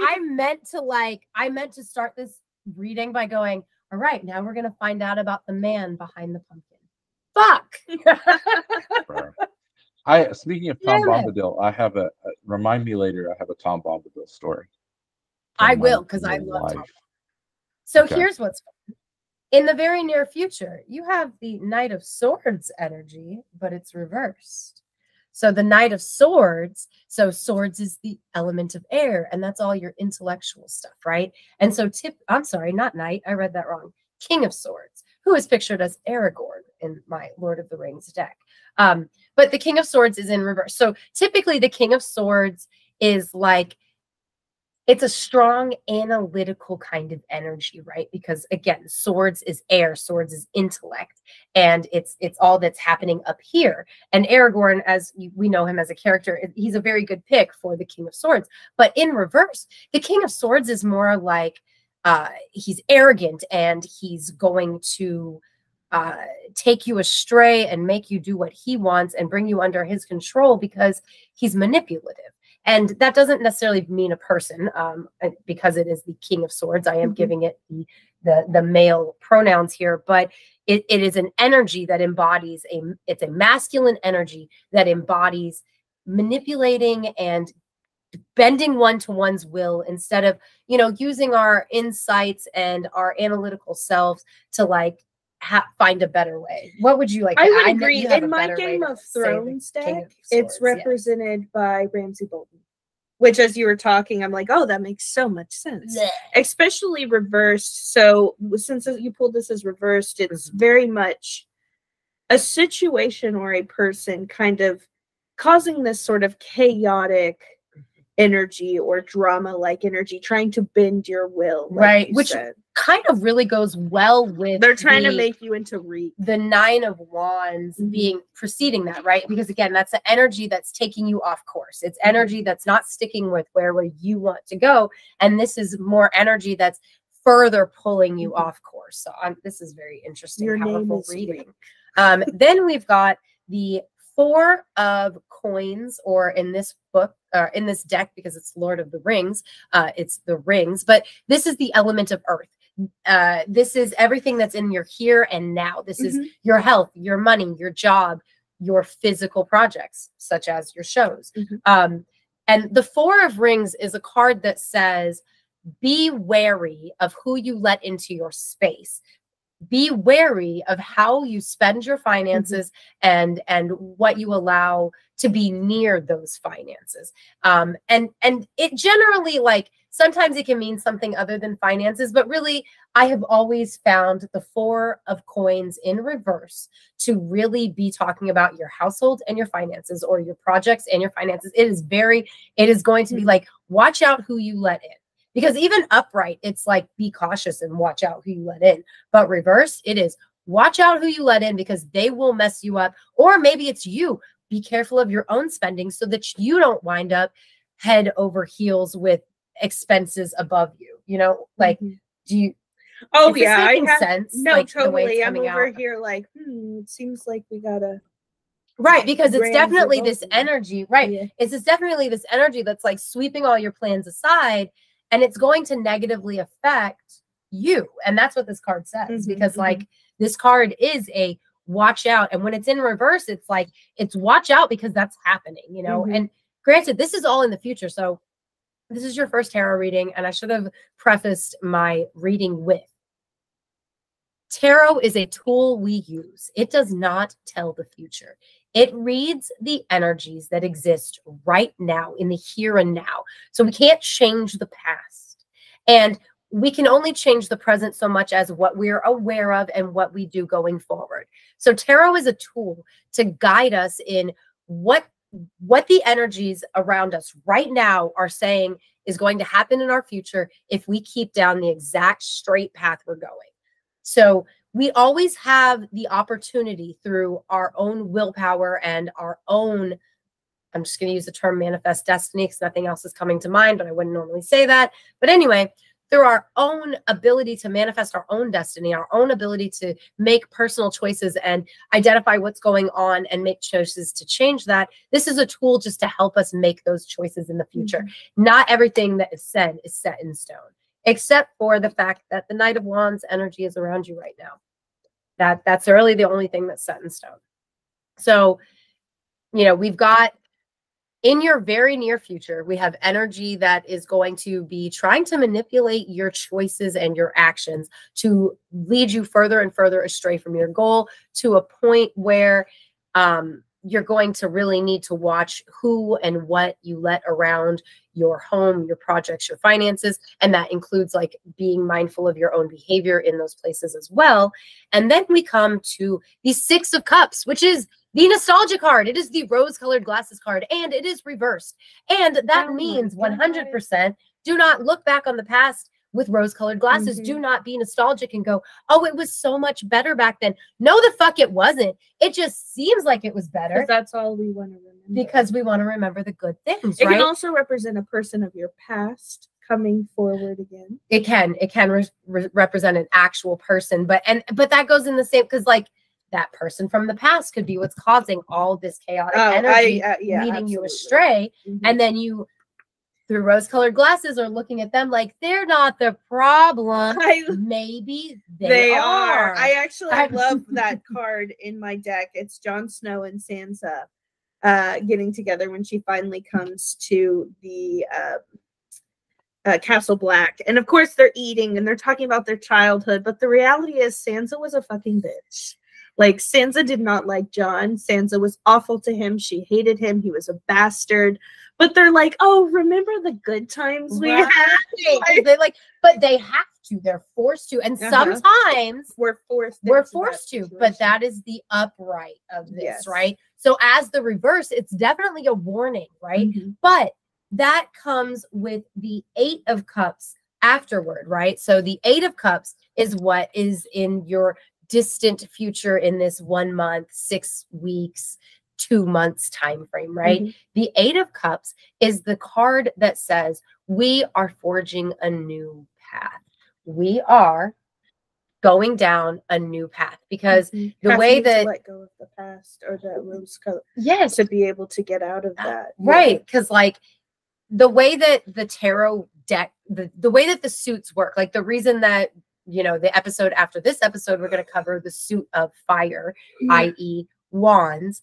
I meant to start this reading by going, all right, now we're going to find out about the man behind the pumpkin. Fuck. Speaking of Tom Bombadil, I have remind me later, I have a Tom Bombadil story. I will, because I love Tom. So here's what's fun. In the very near future, you have the Knight of Swords energy, but it's reversed. So the Knight of Swords, so swords is the element of air, and that's all your intellectual stuff, right? And so I'm sorry, not Knight, I read that wrong. King of Swords, who is pictured as Aragorn in my Lord of the Rings deck. But the King of Swords is in reverse. So typically the King of Swords is like, it's a strong analytical kind of energy, right? Because again, swords is air, swords is intellect, and it's all that's happening up here. And Aragorn, as we know him as a character, he's a very good pick for the King of Swords. But in reverse, the King of Swords is more like he's arrogant, and he's going to take you astray and make you do what he wants and bring you under his control, because he's manipulative. And that doesn't necessarily mean a person, because it is the King of Swords. I am giving it the male pronouns here, but it is an energy that embodies it's a masculine energy that embodies manipulating and bending one to one's will, instead of, using our insights and our analytical selves to like find a better way. What would you like? I would agree. In my Game of Thrones deck, it's represented by Ramsay Bolton, which, as you were talking, I'm like, oh, that makes so much sense. Yeah. Especially reversed. So since you pulled this as reversed, it's very much a situation or a person kind of causing this sort of chaotic energy or drama-like energy, trying to bend your will, like right? you Which said. Kind of really goes well with they're trying to make you into the Nine of Wands being preceding that, right? Because again, that's the energy that's taking you off course. It's energy that's not sticking with where you want to go, and this is more energy that's further pulling you off course. So this is very interesting, powerful reading. Then we've got the Four of Coins, or in this book, in this deck, because it's Lord of the Rings, it's the rings, but this is the element of earth. This is everything that's in your here and now. This is your health, your money, your job, your physical projects, such as your shows. And the Four of Rings is a card that says, be wary of who you let into your space. be wary of how you spend your finances and what you allow to be near those finances. And it generally, like, sometimes it can mean something other than finances, but really I have always found the 4 of coins in reverse to really be talking about your household and your finances, or your projects and your finances. It is going to be like, watch out who you let in. Because even upright, it's like, be cautious and watch out who you let in. But reverse, it is watch out who you let in, because they will mess you up. Or maybe it's you. Be careful of your own spending so that you don't wind up head over heels with expenses above you. You know, like, do you? Oh yeah, making sense? No, like, totally. I'm over out? here like, it seems like we gotta. Right, because it's Brands definitely of this both of them. energy, right? Yeah. It's definitely this energy that's like sweeping all your plans aside, and it's going to negatively affect you. And that's what this card says, because like, this card is a watch out. And when it's in reverse, it's like, it's watch out because that's happening, you know? And granted, this is all in the future. So this is your first tarot reading, and I should have prefaced my reading with, tarot is a tool we use. It does not tell the future. It reads the energies that exist right now, in the here and now. So we can't change the past. And we can only change the present so much as what we're aware of and what we do going forward. So tarot is a tool to guide us in what the energies around us right now are saying is going to happen in our future if we keep down the exact straight path we're going. So we always have the opportunity through our own willpower and our own, I'm just going to use the term manifest destiny because nothing else is coming to mind, but I wouldn't normally say that. But anyway, through our own ability to manifest our own destiny, our own ability to make personal choices and identify what's going on and make choices to change that. This is a tool just to help us make those choices in the future. Not everything that is said is set in stone, except for the fact that the Knight of Wands energy is around you right now. That's really the only thing that's set in stone. So, you know, we've got, in your very near future, we have energy that is going to be trying to manipulate your choices and your actions to lead you further and further astray from your goal, to a point where you're going to really need to watch who and what you let around your home, your projects, your finances. And that includes like being mindful of your own behavior in those places as well. And then we come to the 6 of Cups, which is the nostalgia card. It is the rose-colored glasses card, and it is reversed. And that means 100% do not look back on the past with rose-colored glasses. Do not be nostalgic and go, oh, it was so much better back then. No, the fuck it wasn't. It just seems like it was better. That's all we want to remember. Because we want to remember the good things, It right? can also represent a person of your past coming forward again. It can represent an actual person, but that goes in the same, because like, that person from the past could be what's causing all this chaotic energy leading you astray. And then you, through rose-colored glasses, are looking at them like they're not the problem. Maybe they are. I actually love that card in my deck. It's Jon Snow and Sansa getting together when she finally comes to the Castle Black. And of course they're eating and they're talking about their childhood, but the reality is Sansa was a fucking bitch. Like, Sansa did not like Jon. Sansa was awful to him. She hated him. He was a bastard. But they're like, oh, remember the good times we had? Like, but they have to. They're forced to. And sometimes we're forced to. But that is the upright of this, right? So as the reverse, it's definitely a warning, right? But that comes with the 8 of Cups afterward, right? So the 8 of Cups is what is in your distant future in this 1 month, 6 weeks, 2 months time frame, right? The 8 of Cups is the card that says we are forging a new path. We are going down a new path, because the way that let go of the past, or that rose color, to be able to get out of that, right? Because like, the way that the tarot deck, the way that the suits work, like the reason that, you know, the episode after this episode, we're going to cover the suit of fire, i.e. wands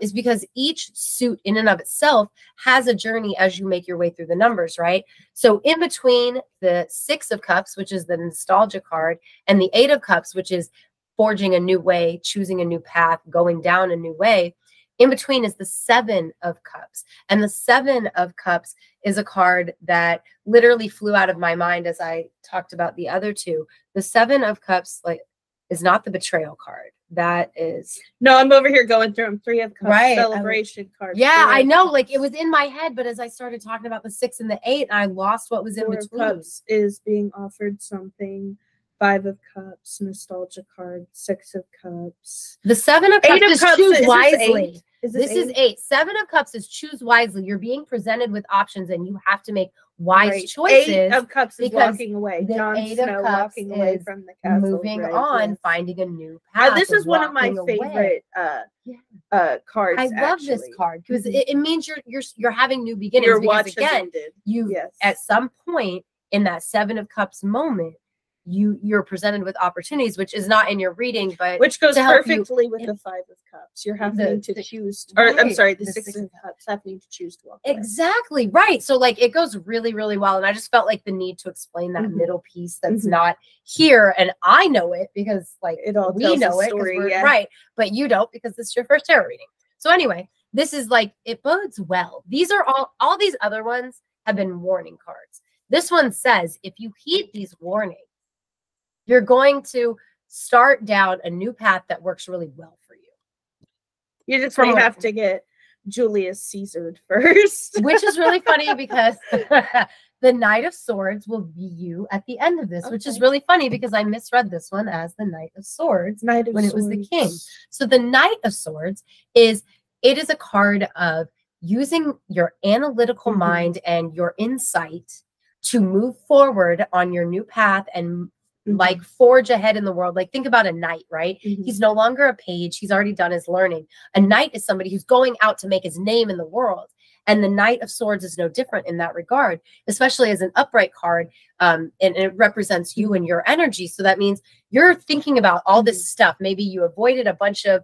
is because each suit in and of itself has a journey as you make your way through the numbers, right? So in between the 6 of cups, which is the nostalgia card, and the 8 of cups, which is forging a new way, choosing a new path, going down a new way, in between is the 7 of cups. And the 7 of cups is a card that literally flew out of my mind as I talked about the other two. The 7 of cups is not the betrayal card. That is no, I'm over here going through them. 3 of cups, right. celebration card. Yeah, I know. Like it was in my head, but as I started talking about the 6 and the 8, I lost what was in 4 between. of cups is being offered something. 5 of cups, nostalgia card. 6 of cups. The 7 of cups 8 of is cups choose is wisely. This is 8. 7 of cups is choose wisely. You're being presented with options and you have to make wise choices. 8 of cups is because walking away. the Jon 8 of Snow cups walking away is from the castle. moving right, on, yes. finding a new path. This is one of my walking away. favorite cards. I love this card because it means you're having new beginnings. Your because watch again, ended. you Yes. at some point in that 7 of cups moment, you're presented with opportunities, which is not in your reading, but which goes to help perfectly with in- the 5 of cups. You're having to the- choose, or I'm right, sorry, the the 6 6 of cups, having to choose to walk away. Exactly right. So like it goes really, really well. And I just felt like the need to explain that middle piece that's not here. And I know it because like It all we tells a know it 'cause story, we're- yeah. right. But you don't because this is your first tarot reading. So anyway, this is like it bodes well. These are all these other ones have been warning cards. This one says if you heed these warnings, you're going to start down a new path that works really well for you. You just From may what- have to get Julius Caesared first. Which is really funny because the Knight of Swords will be you at the end of this, which is Okay. really funny because I misread this one as the Knight of Swords Knight of when it was the Swords. king. So the Knight of Swords is a card of using your analytical mind and your insight to move forward on your new path and like forge ahead in the world. Like think about a knight, right? He's no longer a page. He's already done his learning. A knight is somebody who's going out to make his name in the world. And the Knight of Swords is no different in that regard, especially as an upright card. And it represents you and your energy. So that means you're thinking about all this stuff. Maybe you avoided a bunch of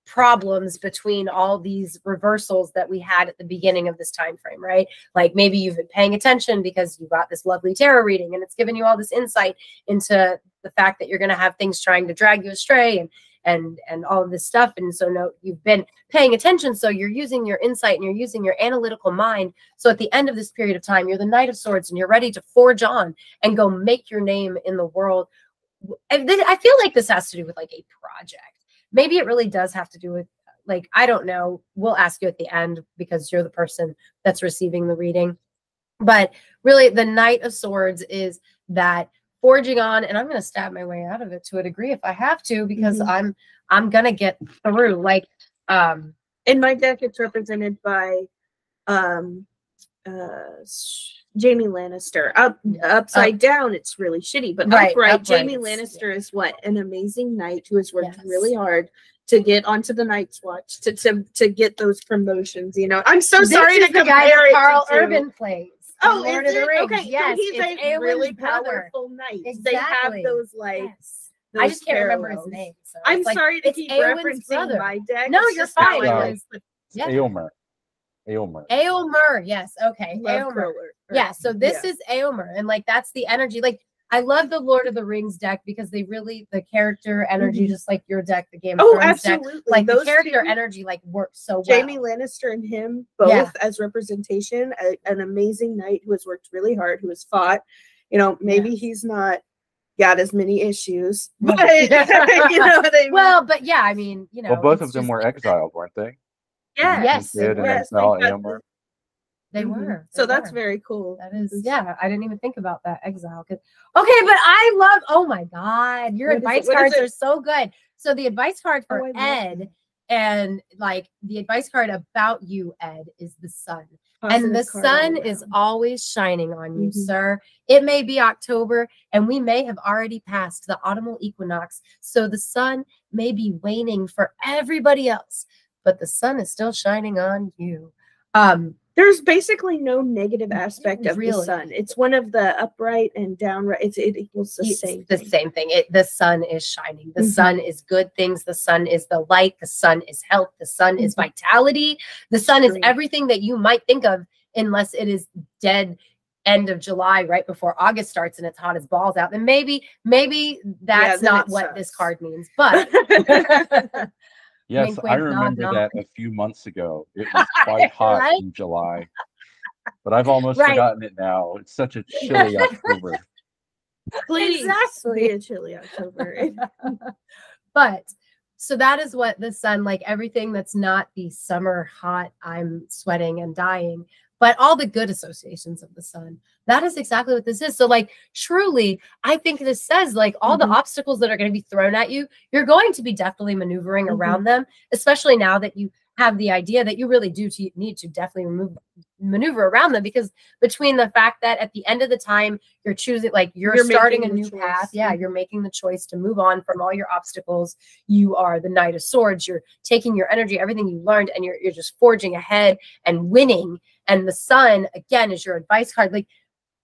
problems between all these reversals that we had at the beginning of this time frame, right? Like maybe you've been paying attention because you got this lovely tarot reading and it's given you all this insight into the fact that you're going to have things trying to drag you astray and all of this stuff. And so no, you've been paying attention. So you're using your insight and you're using your analytical mind. So at the end of this period of time, you're the Knight of Swords and you're ready to forge on and go make your name in the world. And I feel like this has to do with like a project. Maybe it really does have to do with, like, I don't know. We'll ask you at the end because you're the person that's receiving the reading. But really, the Knight of Swords is that forging on, and I'm going to stab my way out of it to a degree if I have to, because I'm going to get through. Like, in my deck, it's represented by Jaime Lannister. Upside down, it's really shitty, but upright, Jaime Lannister is what? An amazing knight who has worked really hard to get onto the Night's Watch, to get those promotions. You know, I'm so sorry to the guy compare it Carl to Urban plays. Oh, Lord is of the it? Rings. Okay, Yes, so he's it's a really Eowyn's brother. powerful knight. Exactly. They have those like. Yes. Those I just can't remember his parallels. name. So I'm it's like, sorry to it's keep Eowyn's referencing brother. my deck. No, It's you're just how fine. I It was. was- It's Aylmer. Aylmer. Yes. Okay. Love Aylmer. Crawler. Yeah. So this is Aylmer. And like, that's the energy. Like, I love the Lord of the Rings deck because they really, the character energy, just like your deck, the Game of Thrones deck, absolutely. like Those the character two, energy, like works so well. Jaime Lannister and him both as representation, an amazing knight who has worked really hard, who has fought. You know, maybe he's not got as many issues, but you know what I mean. Well, but yeah, I mean, you know, Well, both it's of them just- were exiled, weren't they? yeah, Yes, He did, and yes, exile they got Aylmer. they were. So They that's were. very cool. That is, yeah. I didn't even think about that exile. Okay, but I love. Oh my God, your What is advice it? What is cards it? are so good. So the advice card for I love Ed, and like the advice card about you, Ed, is the sun. Positive And the card sun all is around. always shining on you, Mhm. sir. It may be October and we may have already passed the autumnal equinox. So the sun may be waning for everybody else, but the sun is still shining on you. There's basically no negative aspect of the Really? sun. It's one of the upright and downright. It equals the It's same the thing. same thing. The sun is shining. The Mhm. sun is good things. The sun is the light. The sun is health. The sun is vitality. The sun is True. everything that you might think of, unless it is dead end of July, right before August starts, and it's hot as balls out. Then maybe that's then not it what sucks. this card means. But Yes, Wink, I wink, nod, remember nod. that a few months ago. It was quite hot Right? in July, but I've almost Right. forgotten it now. It's such a chilly October. Please, Exactly. be a chilly October. But so that is what the sun, like everything that's not the summer hot, I'm sweating and dying, but all the good associations of the sun. That is exactly what this is. So, like, truly, I think this says, like, all the obstacles that are going to be thrown at you, you're going to be definitely maneuvering around them, especially now that you have the idea that you really do need to definitely maneuver around them, because between the fact that at the end of the time you're choosing, like, you're starting a making the new choice. path. Yeah, you're making the choice to move on from all your obstacles. You are the Knight of Swords. You're taking your energy, everything you learned, and you're just forging ahead and winning. And the sun, again, is your advice card. Like,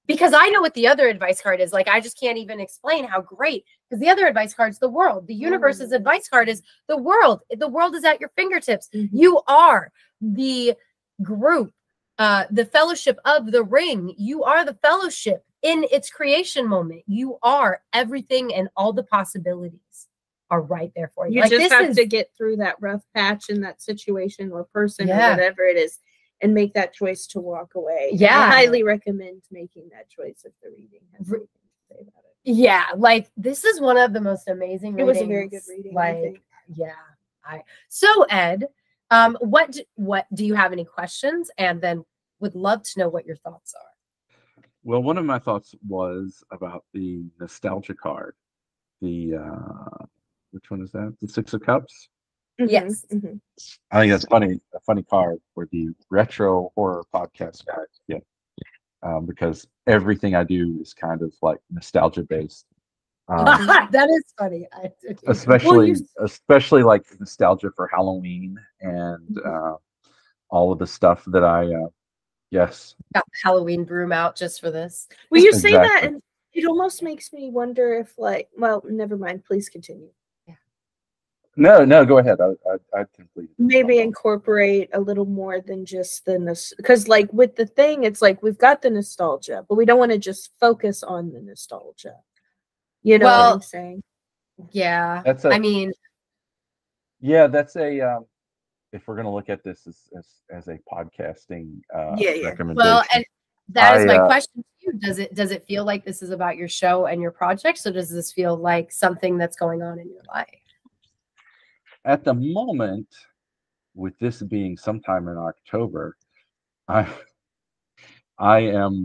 because I know what the other advice card is. Like, I just can't even explain how great, because the other advice card is the world. The universe's advice card is the world. The world is at your fingertips. You are the group, the fellowship of the ring. You are the fellowship in its creation moment. You are everything, and all the possibilities are right there for you. You Like, just this have is, to get through that rough patch in that situation or person or Yeah. whatever it is, and make that choice to walk away. Yeah. I highly recommend making that choice if the reading has anything to say about it. yeah, like, this is one of the most amazing It readings. was a very good reading, I Like, think. yeah. So Ed, what do you have any questions? And then would love to know what your thoughts are. Well, one of my thoughts was about the nostalgia card. The which one is that? The Six of Cups. Yes. Mhm. I think that's funny. A funny card for the retro horror podcast guys. Yeah, because everything I do is kind of like nostalgia based. That is funny. Especially like nostalgia for Halloween and all of the stuff that I yes. Got the Halloween broom out just for this. Well, you say that, Exactly. and it almost makes me wonder if, like, well, never mind. Please continue. No, go ahead. I completely Maybe incorporate a little more than just the because, like, with the thing, it's like we've got the nostalgia, but we don't want to just focus on the nostalgia. You know what I'm saying? Yeah. That's I mean, yeah, that's a if we're gonna look at this as a podcasting recommendation. well, and that is my I, question to you. Does it feel like this is about your show and your project? So does this feel like something that's going on in your life? At the moment, with this being sometime in October, I am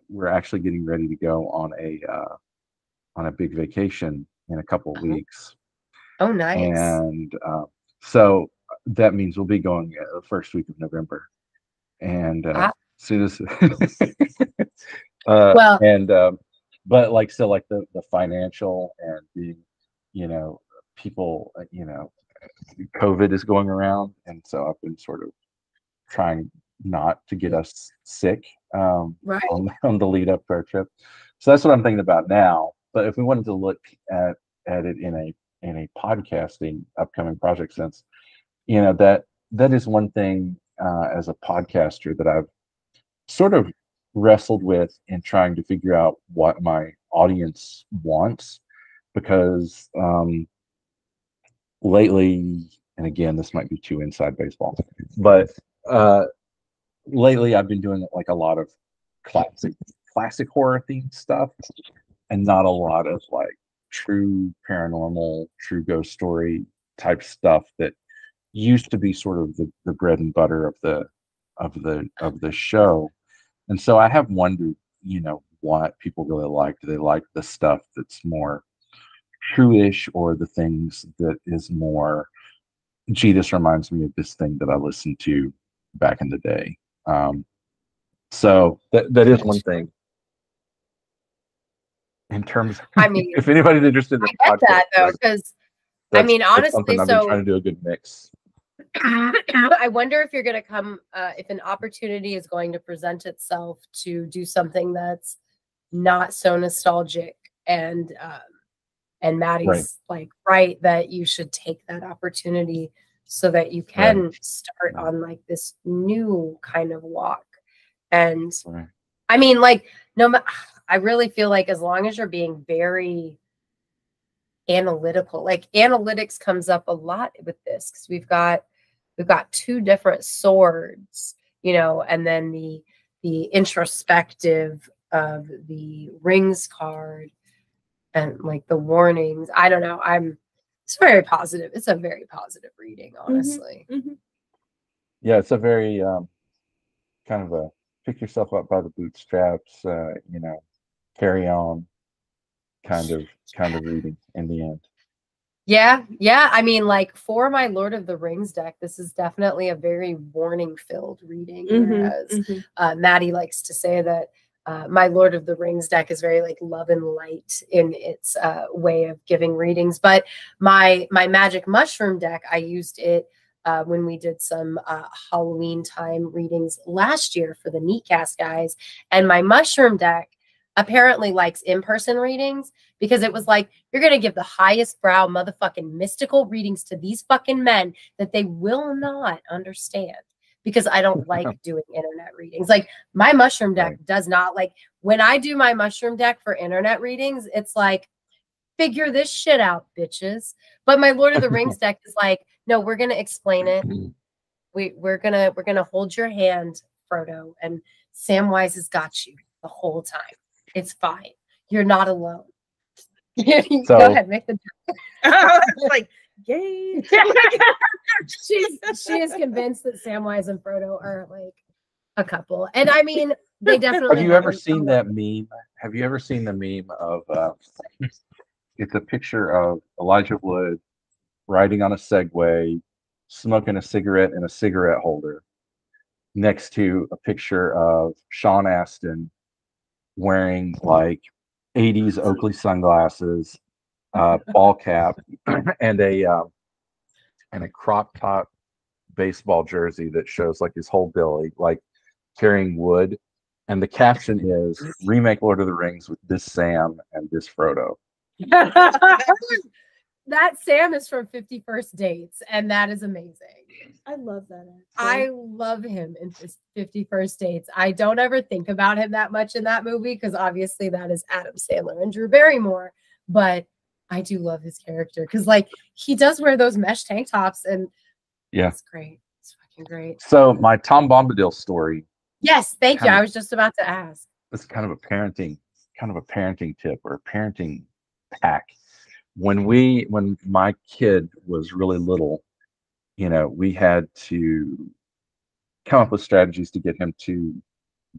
we're actually getting ready to go on a big vacation in a couple of weeks. Oh, nice. And so that means we'll be going the first week of November. And soon as well, and but like, so like the financial and the, people, COVID is going around, and so I've been sort of trying not to get us sick right. on the lead up to our trip. So that's what I'm thinking about now. But if we wanted to look at it in a podcasting upcoming project sense, that is one thing as a podcaster that I've sort of wrestled with in trying to figure out what my audience wants, because lately, and again, this might be too inside baseball, but lately I've been doing like a lot of classic horror themed stuff, and not a lot of like true paranormal, true ghost story type stuff that used to be sort of the bread and butter of the show. And so I have wondered, what people really like. Do they like the stuff that's more true-ish, or the things that is more, gee, this reminds me of this thing that I listened to back in the day. So that is one thing. In terms of, I mean, if anybody's interested in I get that though, because I mean, honestly, I've been trying to do a good mix. I wonder if you're going to come, if an opportunity is going to present itself to do something that's not so nostalgic, and Maddie's Right. like, right, that you should take that opportunity so that you can start on like this new kind of walk. And Right. I mean, like, I really feel like as long as you're being very analytical, like analytics comes up a lot with this, because we've got two different swords, you know, and then the introspective of the rings card and like the warnings. I don't know. It's very positive. It's a very positive reading, honestly. Yeah, it's a very kind of a pick yourself up by the bootstraps, you know, carry on kind of reading in the end. Yeah. I mean, like, for my Lord of the Rings deck, this is definitely a very warning-filled reading. Whereas Maddie likes to say that my Lord of the Rings deck is very like love and light in its way of giving readings. But my magic mushroom deck, I used it when we did some Halloween time readings last year for the Neatcast guys. And my mushroom deck apparently likes in-person readings, because it was like, you're going to give the highest brow motherfucking mystical readings to these fucking men that they will not understand, because I don't like doing internet readings. Like, my mushroom deck does not like, when I do my mushroom deck for internet readings, it's like, figure this shit out, bitches. But my Lord of the Rings deck is like, no, we're going to explain it. We're going to hold your hand, Frodo, and Samwise has got you the whole time. It's fine. You're not alone. So, go ahead, make the like, yay. she is convinced that Samwise and Frodo are like a couple. And I mean, they definitely have you ever seen that meme? Have you ever seen the meme of it's a picture of Elijah Wood riding on a Segway, smoking a cigarette in a cigarette holder, next to a picture of Sean Astin wearing like 80s Oakley sunglasses, ball cap, and a crop top baseball jersey that shows like his whole belly, like carrying wood. And the caption is "Remake Lord of the Rings with this Sam and this Frodo." That Sam is from 51st Dates, and that is amazing. I love that. I love him in 51st Dates. I don't ever think about him that much in that movie, because obviously that is Adam Sandler and Drew Barrymore. But I do love his character, because like, he does wear those mesh tank tops, and yeah, it's great. It's fucking great. So my Tom Bombadil story. Yes, thank you. I was just about to ask. It's kind of a parenting tip, or a parenting hack. When my kid was really little, you know, we had to come up with strategies to get him to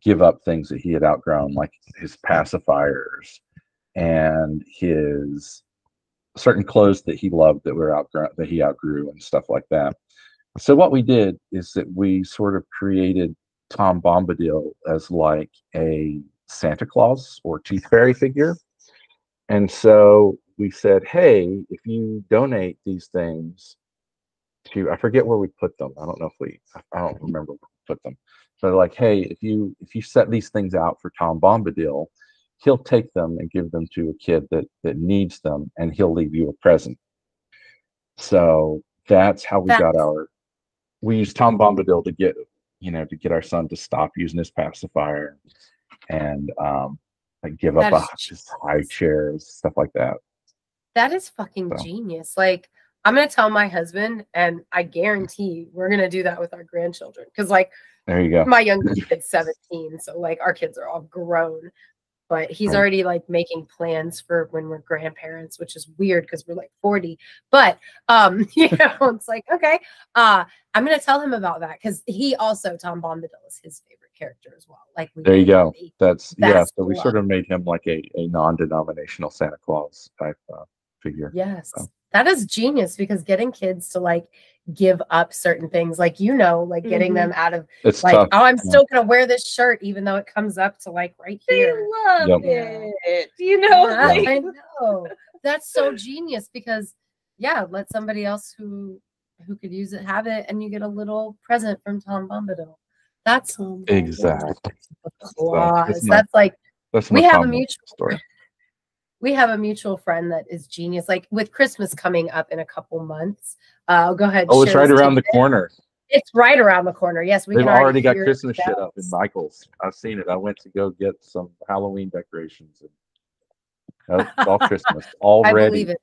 give up things that he had outgrown, like his pacifiers and his certain clothes that he loved that he outgrew and stuff like that. So what we did is that we sort of created Tom Bombadil as like a Santa Claus or Tooth Fairy figure. And so we said, hey, if you donate these things to, I forget where we put them. I don't remember where we put them. So like, hey, if you set these things out for Tom Bombadil, he'll take them and give them to a kid that needs them, and he'll leave you a present. So that's how we used Tom Bombadil to get our son to stop using his pacifier, and like give up his high chairs, stuff like that. That is fucking genius. Like, I'm going to tell my husband, and I guarantee we're going to do that with our grandchildren. Because, like, there you go. My youngest kid's 17, so, like, our kids are all grown. But he's already, like, making plans for when we're grandparents, which is weird because we're, like, 40. But, you know, it's like, okay. I'm going to tell him about that, because he also, Tom Bombadil is his favorite character as well. Like, there you go. That's so we sort of made him like a non-denominational Santa Claus type figure. Yes. So that is genius, because getting kids to like give up certain things, like, you know, like getting them out of it's like, tough. oh, I'm still gonna wear this shirt even though it comes up to like right here. They love it. You know, I know. That's so genius, because let somebody else who who could use it, have it, and you get a little present from Tom Bombadil. That's Exactly. clause. my- That's like That's we my have a Tom mutual story. we have a mutual friend that is genius. Like with Christmas coming up in a couple months, go ahead. Oh, it's share right this around the tidbit. corner. It's right around the corner. Yes, we They've can already got hear Christmas the shit up in bells. Michael's. I've seen it. I went to go get some Halloween decorations. And it's all Christmas I already. believe it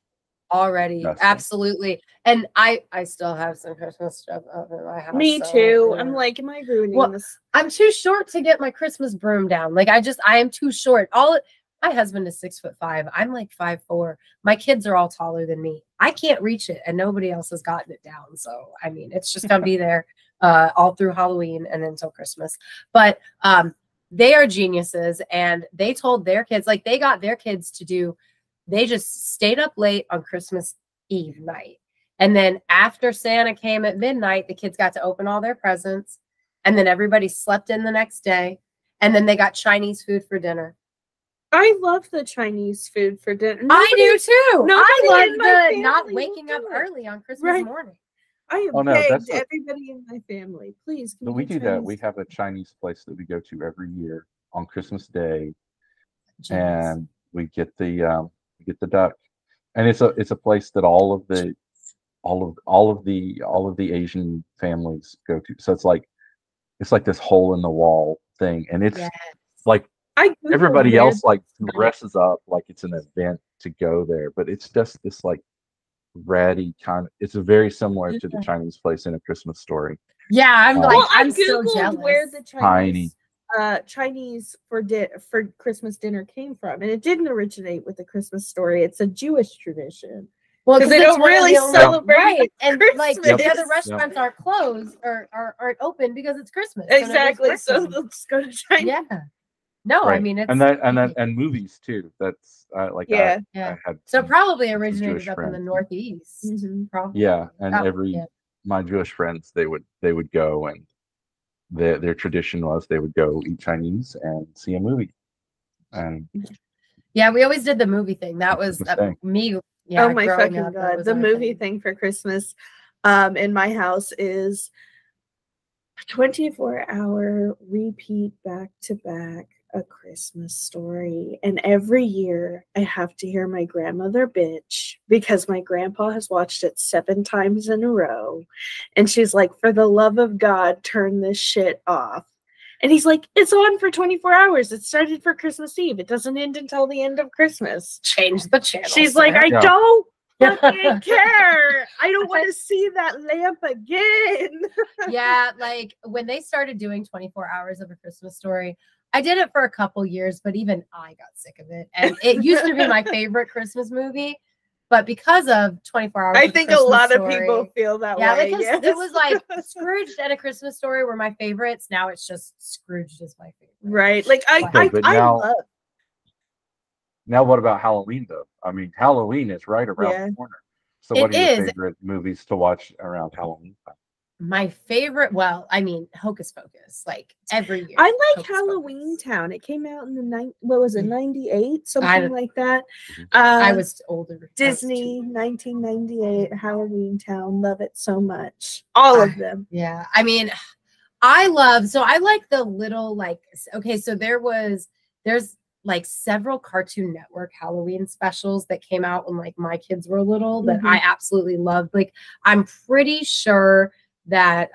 already. Yes. Absolutely. And I still have some Christmas stuff up in my house. Me so, too. yeah. I'm like, am I ruining Well, this? I'm too short to get my Christmas broom down. Like I am too short. My husband is 6'5". I'm like 5'4". My kids are all taller than me. I can't reach it, and nobody else has gotten it down. So I mean, it's just gonna be there all through Halloween and until Christmas. But they are geniuses, and they told their kids, like they got their kids to do. They just stayed up late on Christmas Eve night, and then after Santa came at midnight, the kids got to open all their presents, and then everybody slept in the next day, and then they got Chinese food for dinner. I love the Chinese food for dinner. I do too. nobody I in love my the not family waking will up do it. early on Christmas Right. morning. I have Oh, no, that's begged a- everybody in my family, please. Can But we get do that. We Chinese have a Chinese place that we go to every year on Christmas Day, Genius. and we get the duck, and it's a place that all of the Asian families go to. So it's like this hole in the wall thing, and it's Yes. like I Googled everybody where else like dresses up like it's an event to go there, but it's just this like ratty kind of. It's very similar to the Yeah. Chinese place in A Christmas Story. Yeah, I'm like, Well, I I'm so googled jealous. where the Tiny. Chinese for Christmas dinner came from, and it didn't originate with the Christmas Story. It's a Jewish tradition. Well, 'Cause they it's don't one of really the only- celebrate right, and like the Christmas. other restaurants aren't closed or aren't open because it's Christmas. So nobody's Exactly. So working. let's go to China. yeah, no, I Right. mean it's and movies too. That's like Yeah. Yeah. I had so some- probably some originated Jewish up in the friends. Northeast. Mhm. Probably. Yeah, and Oh, yeah. my Jewish friends they would go, and their tradition was they would go eat Chinese and see a movie. And Yeah, we always did the movie thing. That was Christmas Day. me. Yeah, Oh my growing fucking up, that god! was The our movie thing for Christmas, in my house is 24-hour repeat back to back A Christmas Story, and every year I have to hear my grandmother bitch because my grandpa has watched it 7 times in a row, and she's like, "For the love of God, turn this shit off." And he's like, "It's on for 24 hours. It started for Christmas Eve. It doesn't end until the end of Christmas." Change the channel. She's like, "I Yeah. don't fucking care. I don't want to see that lamp again." yeah, like when they started doing 24 hours of A Christmas Story, I did it for a couple years, but even I got sick of it. And it used to be my favorite Christmas movie, but because of 24 hours, I of think a Christmas lot of Story- people feel that yeah, way. because yes. it was like Scrooged and A Christmas Story were my favorites. Now it's just Scrooged is my favorite. right. Like Okay, but I now- love. now, what about Halloween though? I mean, Halloween is right around Yeah. the corner. So, what It are your is. favorite movies to watch around Halloween time? My favorite, well, I mean, Hocus Pocus, like every year. I like Hocus Halloween Pocus. Town. It came out in the what was it, Mm. 98, I- something like that. I Um, was older. I was Disney too- 1998 Halloween Town. Love it so much. All of I- them. Yeah. I mean, I like the little okay, so there's like several Cartoon Network Halloween specials that came out when like my kids were little that I absolutely loved. Like I'm pretty sure that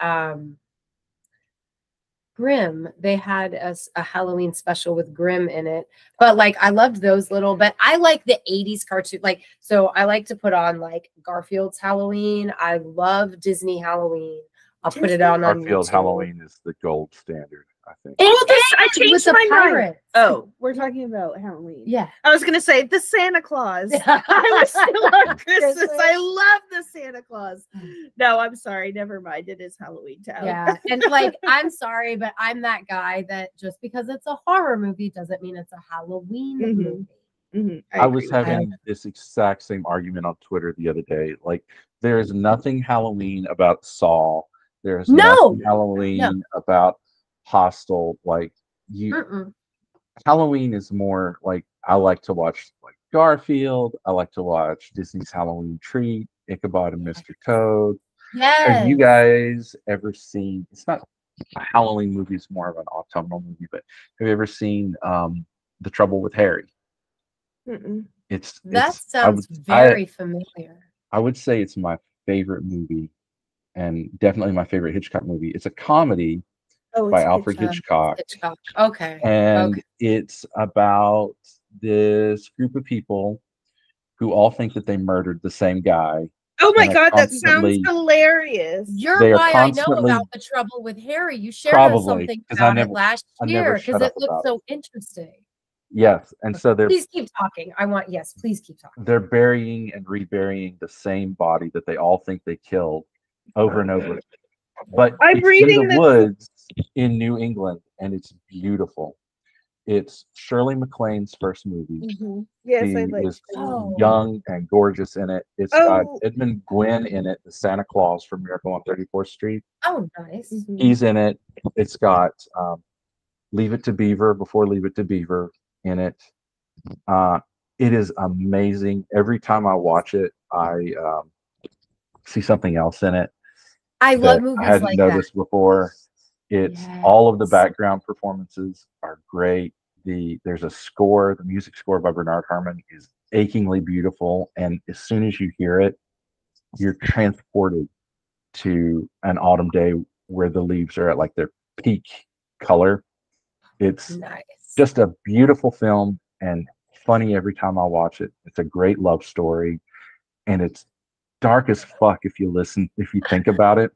Grimm, they had a Halloween special with Grimm in it. But like I loved those little, but I like the 80s cartoon. Like, so I like to put on like Garfield's Halloween. I love Disney Halloween. I'll put it on Garfield YouTube. Halloween is the gold standard, I think. It I is, changed with the my mind. pirates. Oh, we're talking about Halloween. Yeah. I was gonna say the Santa Claus. I was still on Christmas. Christmas. I love the Santa Claus. No, I'm sorry. Never mind. It is Halloween Town. Yeah. And like, I'm sorry, but I'm that guy that just because it's a horror movie doesn't mean it's a Halloween Mhm. movie. Mhm, I agree was with that. having this exact same argument on Twitter the other day. Like, there is nothing Halloween about Saw. There's No! nothing Halloween about Hostel. Like, Mm-mm. Halloween is more like I like to watch like Garfield. I like to watch Disney's Halloween Treat, Ichabod and Mr. Toad. Yes. Have you guys ever seen? It's not a Halloween movie; it's more of an autumnal movie. But have you ever seen The Trouble with Harry? Mm-mm. That It's sounds very familiar. I would say it's my favorite movie, and definitely my favorite Hitchcock movie. It's a comedy Oh, by it's Alfred Hitchcock. Hitchcock, Okay. and Okay. it's about this group of people who all think that they murdered the same guy. Oh my and are God, that sounds constantly- hilarious. You're They are why I know constantly- about The Trouble with Harry. You shared us Probably, something 'cause I about never- it last I never year shut because up it looked about so interesting. Yes, and so they're Please keep talking. Yes, please keep talking. they're burying and reburying the same body that they all think they killed over and over. But I'm it's reading in the this- woods in New England, and it's beautiful. It's Shirley MacLaine's first movie. Mhm. Yes, She I like. is Oh. young and gorgeous in it. It's Oh. got Edmund Gwynn in it, the Santa Claus from Miracle on 34th Street. Oh, nice. Mhm. He's in it. It's got Leave It to Beaver before Leave It to Beaver in it. It is amazing. Every time I watch it, I see something else in it I that love movies I hadn't like noticed before. It's all of the background performances are great. There's a score, the music score by Bernard Herrmann is achingly beautiful, and as soon as you hear it, you're transported to an autumn day where the leaves are at like their peak color. It's that. Nice. just a beautiful film and funny every time I watch it. It's a great love story, and it's dark as fuck if you think about it,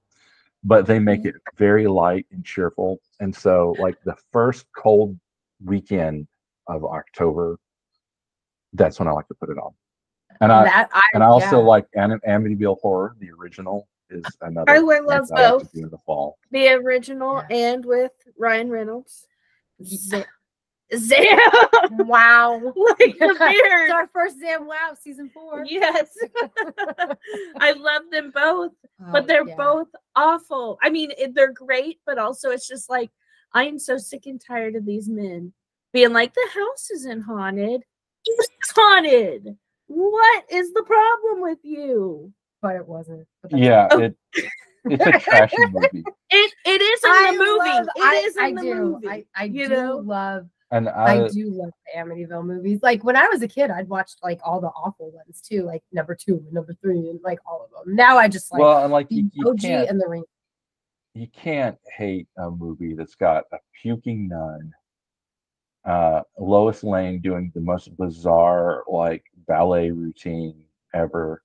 but they make it very light and cheerful. And so like the first cold weekend of October, that's when I like to put it on. And I also like Amityville Horror, the original is another. I love that I like both. to do in the fall. The original and with Ryan Reynolds. Zam! Wow. Like the beard. It's our first Zam Wow season 4. Yes. I love them both, but they're both awful. I mean, they're great, but also it's just like, I am so sick and tired of these men being like, the house isn't haunted. It's haunted. What is the problem with you? But it wasn't. Yeah, Oh. it's a trashy movie. It is in the movie. It is in the movie. I you do know? love And I do love the Amityville movies. Like when I was a kid, I'd watched like all the awful ones too, like number 2 and number 3 and like all of them. Now I just like well, and like the you OG can't and the ring. you can't hate a movie that's got a puking nun, Lois Lane doing the most bizarre like ballet routine ever,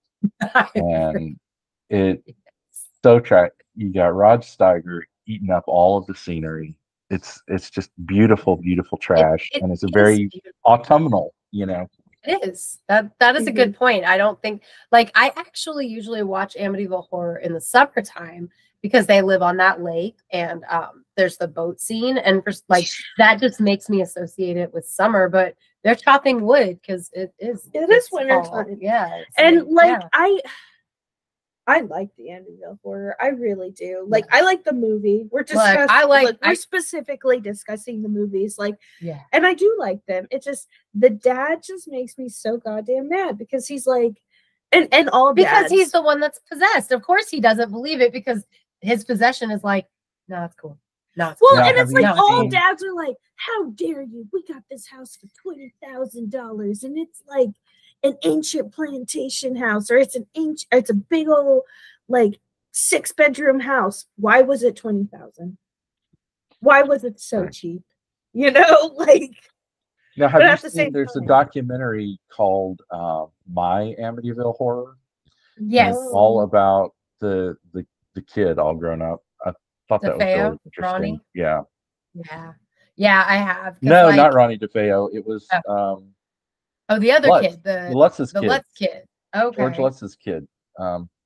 and it's so you got Rod Steiger eating up all of the scenery. It's just beautiful trash, and it's a very autumnal, It is. That is a good point. I don't think like I actually usually watch Amityville Horror in the summertime because they live on that lake and there's the boat scene, and for like that just makes me associate it with summer, but they're chopping wood because it is winter fall. time. Yeah. And like I like the Amityville Horror. I really do. Like I like the movie. We're we're specifically discussing the movies. Like, yeah. And I do like them. It just the dad just makes me so goddamn mad because he's like, and all because dads, he's the one that's possessed. Of course, he doesn't believe it because his possession is like, no, it's cool. No, it's well, cool. and it's like No, all dads are like, how dare you? We got this house for $20,000, and it's like an ancient plantation house, or it's a big old like 6-bedroom house. Why was it $20,000? Why was it so cheap? Like. Now, have you seen? There's a documentary called "My Amityville Horror." Yes, it's all about the kid all grown up. I thought that was really interesting. Ronnie? Yeah. I have. No, not Ronnie DeFeo. It was the other Lutz. kid, the Lutz's kid. Lutz kid. Okay, George Lutz's kid.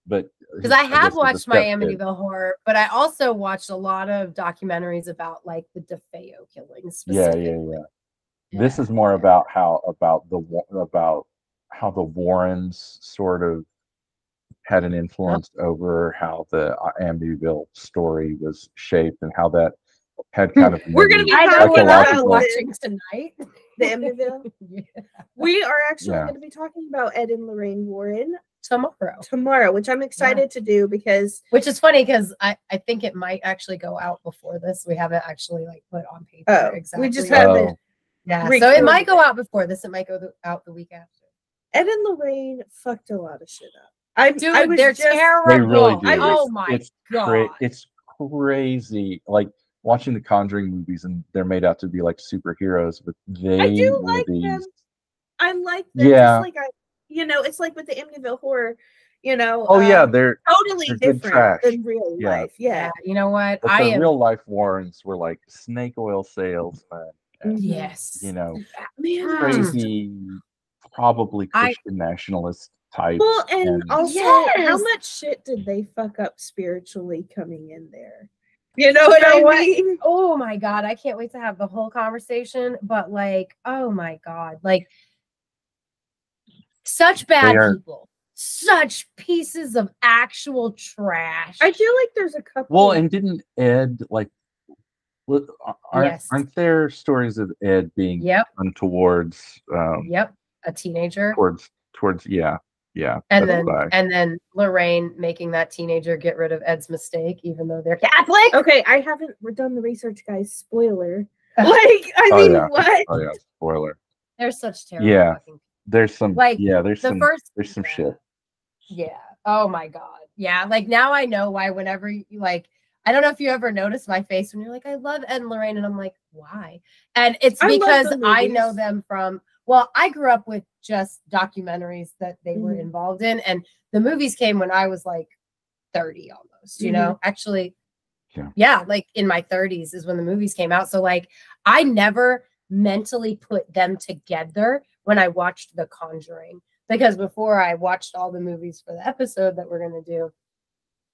But because I have watched My Amityville Horror, but I also watched a lot of documentaries about like the DeFeo killings. Yeah. This is more about how the Warrens sort of had an influence over how the Amityville story was shaped and how that had kind of we're going to be watching tonight. The Amityville. We are actually going to be talking about Ed and Lorraine Warren tomorrow, which I'm excited to do because which is funny because I think it might actually go out before this. We haven't actually like put on paper exactly. We just haven't. Yeah, so it might go out before this. It might go out the week after. Ed and Lorraine fucked a lot of shit up. Dude, they're terrible. They really do. Oh my god, it's crazy. Like watching the Conjuring movies, and they're made out to be like superheroes, but I do like them. I like them. Yeah. Just like it's like with the Amityville Horror. Oh yeah, they're totally they're different than real life. Yeah. You know what? But the real life Warrens were like snake oil salesmen. Yes. Crazy, probably Christian nationalist type. Well, and also, how much shit did they fuck up spiritually coming in there? You know what I mean? Oh my god, I can't wait to have the whole conversation. But like, oh my god, like such bad people. Such pieces of actual trash. I feel like there's a couple. Well, and didn't Ed like? Aren't there stories of Ed being done towards? A teenager. Towards yeah. And then Lorraine making that teenager get rid of Ed's mistake, even though they're Catholic. Okay, I haven't done the research, guys. Spoiler. What? Oh yeah, spoiler. They're such terrible. Fucking there's some there's some shit. Yeah. Oh my god. Yeah. Like now I know why whenever you like, I don't know if you ever notice my face when you're like, I love Ed and Lorraine, and I'm like, why? And it's because I know them from. Well, I grew up with just documentaries that they were involved in, and the movies came when I was like 30 almost. You know, actually, like in my 30s is when the movies came out. So like, I never mentally put them together when I watched The Conjuring. Because before I watched all the movies for the episode that we're going to do,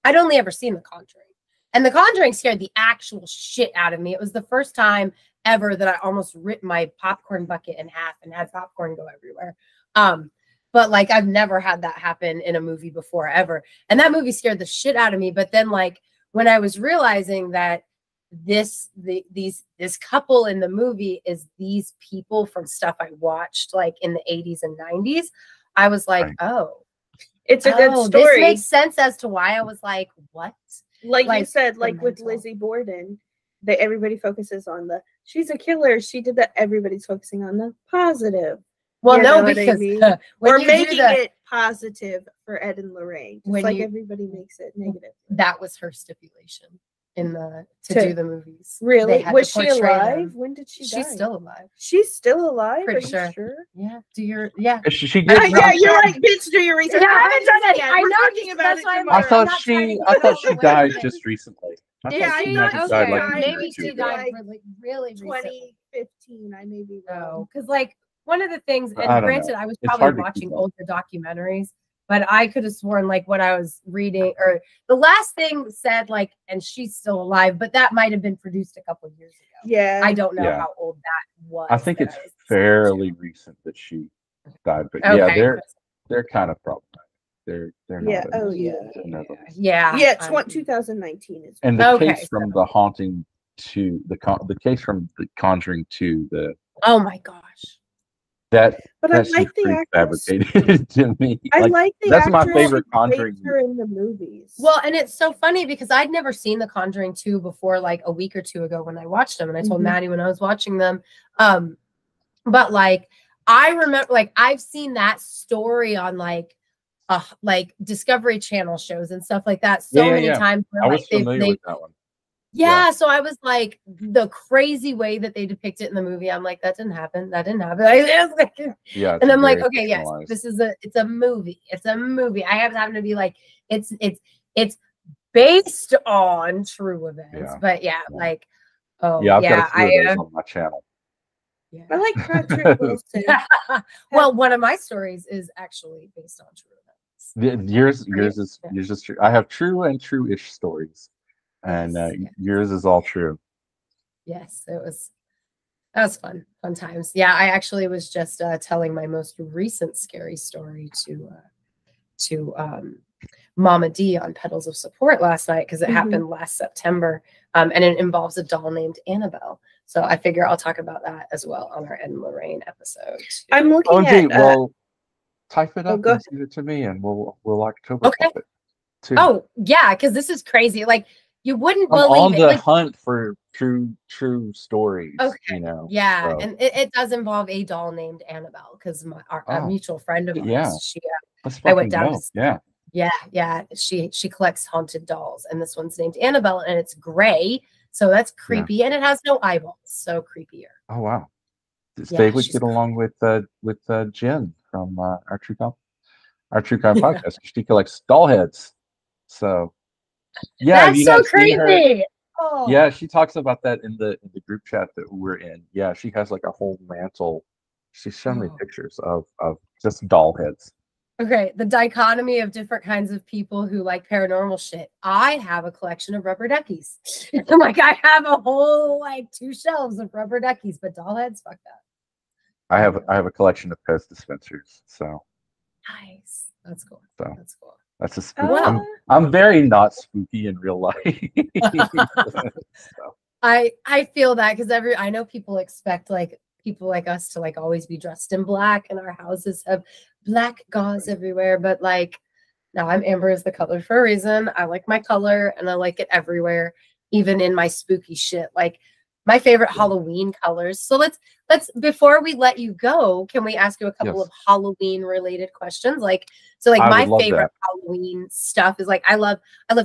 I'd only ever seen The Conjuring. And The Conjuring scared the actual shit out of me. It was the first time ever that I almost ripped my popcorn bucket in half and had popcorn go everywhere. But like, I've never had that happen in a movie before ever. And that movie scared the shit out of me. But then like, when I was realizing that this couple in the movie is these people from stuff I watched like in the 80s and 90s, I was like, oh, it's a good story. This makes sense as to why I was like, what? Like you said, like with Lizzie Borden, that everybody focuses on she's a killer. She did that. Everybody's focusing on the positive. Well, no, because we're making it positive for Ed and Lorraine. Just like everybody makes it negative. That was her stipulation to do the movies. Really? Was she alive? When did she die? She's still alive. She's still alive? Pretty sure. Yeah. She did. Yeah, you're like, bitch, do your research. Yeah, I haven't done it. I know talking about it. I thought she died just recently. Maybe she died really 2015. I may be wrong. Because like one of the things, and granted, I was probably watching older documentaries, but I could have sworn like what I was reading or the last thing said like, and she's still alive, but that might have been produced a couple years ago. Yeah. I don't know how old that was. I think it's fairly recent that she died, but they're kind of problematic. They're not. Yeah. 2019 is. And the case from The Haunting to the case from The Conjuring to the. Oh my gosh. But I like the fabricated to me. I like the that's my favorite Conjuring her in the movies. Well, and it's so funny because I'd never seen The Conjuring 2 before like a week or two ago when I watched them, and I told Maddie when I was watching them. But like I remember, like I've seen that story on like Discovery Channel shows and stuff like that so many times. Where, I was familiar with that one. Yeah, so I was like, the crazy way that they depict it in the movie, I'm like, that didn't happen. And I'm like, okay, yes, it's a movie. It's a movie. I have to be like, it's based on true events. But like, I've got a few of those on my channel. Yeah. I like Patrick Wilson. Well, one of my stories is actually based on true events. Yours is true. I have true and true-ish stories. And yours is all true. Yes, that was fun times. Yeah, I actually was just telling my most recent scary story to Mama D on Petals of Support last night because it happened last September, and it involves a doll named Annabelle. So I figure I'll talk about that as well on our Ed and Lorraine episode. I'm looking at type it Oh, up go and send it to me, and we'll October Okay. pop it too. Oh yeah, because this is crazy. Like you wouldn't I'm on believe it. the Like, hunt for true stories. okay. You know. Yeah, So, and it does involve a doll named Annabelle because a oh, mutual friend of yeah. ours. Let's I went fucking down go. to Yeah. yeah. She collects haunted dolls, and this one's named Annabelle, and it's gray, so that's creepy, and it has no eyeballs, so creepier. Oh wow. Yeah, They would she's get along with Jen from our True Crime Yeah. podcast. She collects doll heads. So yeah, That's you so guys seen her? creepy. Oh. Yeah, she talks about that in the group chat that we're in. Yeah, she has like a whole mantle. She's shown me Oh. pictures of just doll heads. Okay, the dichotomy of different kinds of people who like paranormal shit. I have a collection of rubber duckies. Like I have a whole like 2 shelves of rubber duckies, but doll heads, fuck that. I have a collection of Pez dispensers. So Nice. That's cool. So. That's cool. that's a spooky. Oh. I'm very not spooky in real life. So, I feel that because I know people expect like people like us to like always be dressed in black, and our houses have black gauze everywhere. But like, now amber is the color for a reason. I like my color, and I like it everywhere, even in my spooky shit. Like my favorite Halloween colors. So let's before we let you go, can we ask you a couple Yes. of Halloween related questions? Like my would love favorite that. Halloween stuff is like I love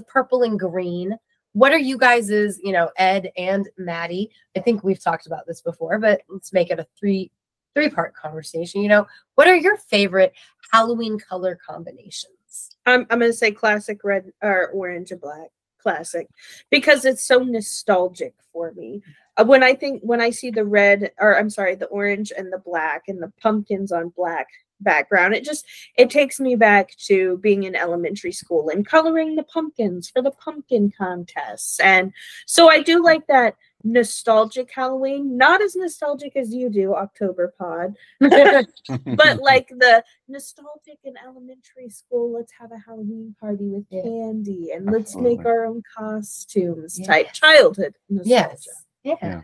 purple and green. What are you guys's, Ed and Maddie? I think we've talked about this before, but let's make it a three-part conversation. What are your favorite Halloween color combinations? I'm gonna say classic red or orange and black. Classic, because it's so nostalgic for me. When I see the red, or I'm sorry, the orange and the black and the pumpkins on black background, it takes me back to being in elementary school and coloring the pumpkins for the pumpkin contests. And so I do like that nostalgic Halloween, not as nostalgic as you do, October Pod, but like the nostalgic in elementary school, let's have a Halloween party with candy and let's make our own costumes type childhood nostalgia. Yes. Yeah.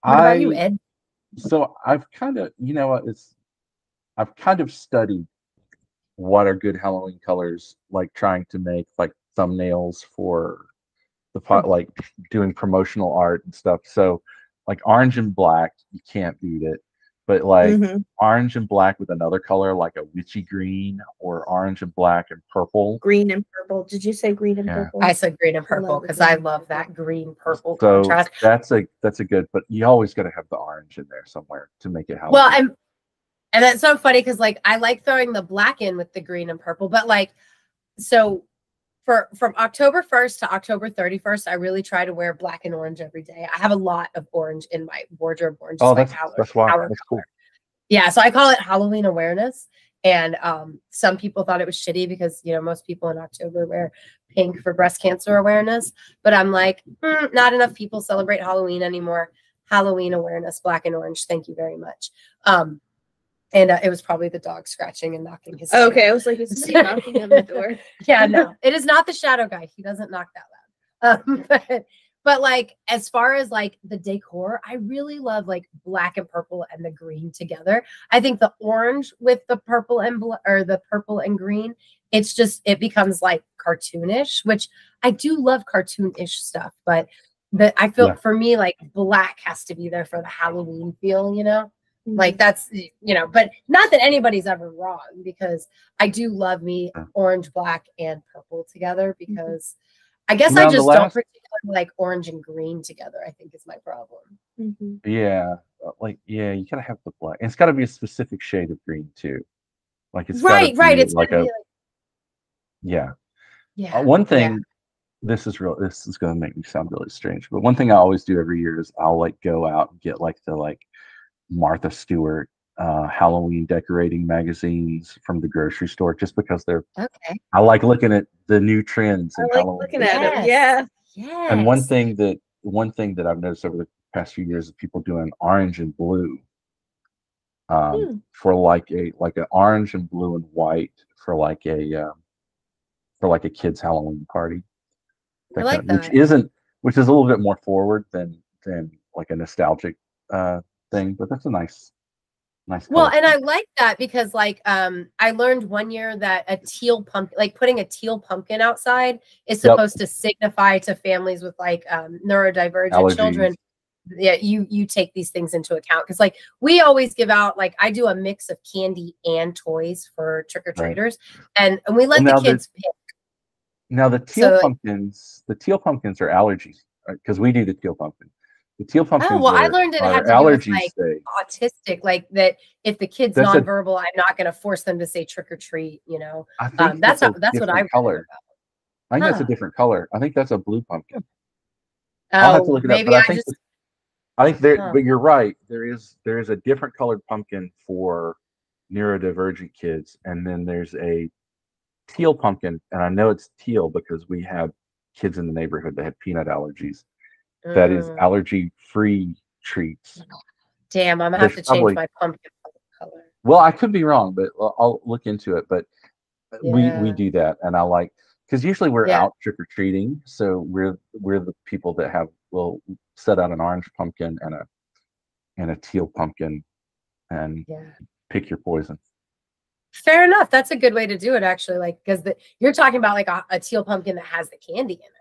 What about you, Ed? So I've kind of, I've kind of studied what are good Halloween colors, like trying to make like thumbnails for the pot, like doing promotional art and stuff. So like orange and black, you can't beat it. But like orange and black with another color, like a witchy green, or orange and black and purple. Green and purple. Did you say green and purple? I said green and purple because I love that green purple So contrast. that's a good, but you always got to have the orange in there somewhere to make it Halloween. Well, and that's so funny because like I like throwing the black in with the green and purple, but like so from October 1st to October 31st, I really try to wear black and orange every day. I have a lot of orange in my wardrobe. Orange is that's why. That's cool. Yeah, so I call it Halloween awareness. And some people thought it was shitty because, most people in October wear pink for breast cancer awareness. But I'm like, not enough people celebrate Halloween anymore. Halloween awareness, black and orange. Thank you very much. And it was probably the dog scratching and knocking his chair. Okay, I was like, is somebody knocking on the door? Yeah, no, it is not the shadow guy. He doesn't knock that loud. But like, as far as like the decor, I really love like black and purple and the green together. I think the orange with the purple and the purple and green, it becomes like cartoonish, which I do love cartoonish stuff. But I feel for me, like black has to be there for the Halloween feel, like that's, but not that anybody's ever wrong, because I do love me orange, black, and purple together, because I guess I just don't particularly like orange and green together, I think is my problem. Yeah. You gotta have the black. And it's gotta be a specific shade of green too. Like it's right. It's like a, yeah. One thing, this is gonna make me sound really strange, but one thing I always do every year is I'll like go out and get like the Martha Stewart Halloween decorating magazines from the grocery store, just because they're I like looking at the new trends in Halloween. Looking at them. Yeah. And one thing that I've noticed over the past few years is people doing orange and blue for like an orange and blue and white for like a kid's Halloween party. I like that. Which is a little bit more forward than like a nostalgic thing, but that's a nice Nice. Well, color and I scheme. like that because like I learned one year that a teal pumpkin, like putting a teal pumpkin outside is Yep. supposed to signify to families with like neurodivergent Allergies. children. Yeah, you take these things into account because like we always give out, like I do a mix of candy and toys for trick-or-treaters, and we let Well, the now the- kids pick. Now the teal So- pumpkins, are allergies because we do the teal pumpkin. The teal pumpkins well, I learned it are had to do with allergy like stage. autistic, like that if the kid's That's a- nonverbal, I'm not going to force them to say trick or treat, you know. I think That's a what I different read color. about. I think that's a Huh. different color. I think that's a blue pumpkin. I'll have to Oh, look it up, maybe but I just I think there. Huh. But you're right. There is a different colored pumpkin for neurodivergent kids, and then there's a teal pumpkin, and I know it's teal because we have kids in the neighborhood that have peanut allergies. That is Mm. allergy-free treats. Damn, I'm gonna have to There's change probably- my pumpkin color. Well, I could be wrong, but I'll look into it. But we Yeah. do that, and I like because usually we're Yeah. out trick or treating, so we're the people that will set out an orange pumpkin and a teal pumpkin and Yeah. pick your poison. Fair enough. That's a good way to do it, actually. Like, because you're talking about like a teal pumpkin that has the candy in it.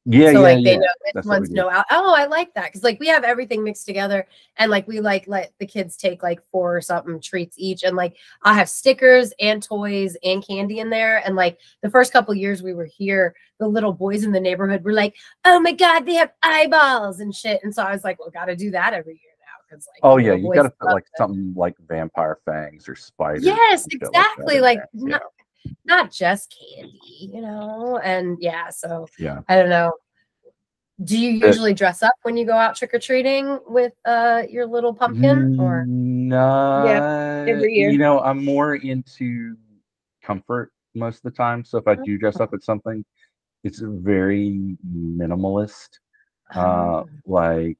Yeah, So yeah, like they yeah. know which That's what we ones do. know out. Oh, I like that because like we have everything mixed together, and like we like let the kids take like 4 or something treats each, and like I have stickers and toys and candy in there. And like the first couple years we were here, the little boys in the neighborhood were like, "Oh my god, they have eyeballs and shit." And so I was like, "Well, got to do that every year now." Because like Oh the yeah, little you boys got to put love like it. something like vampire fangs or spiders. Yes, and shit like that exactly. in Like there. not just candy, you know. And yeah, so Yeah. I don't know. Do you It- usually dress up when you go out trick or treating with your little pumpkin? Or No, every year. You know, I'm more into comfort most of the time. So if I do dress up at something, it's very minimalist. Like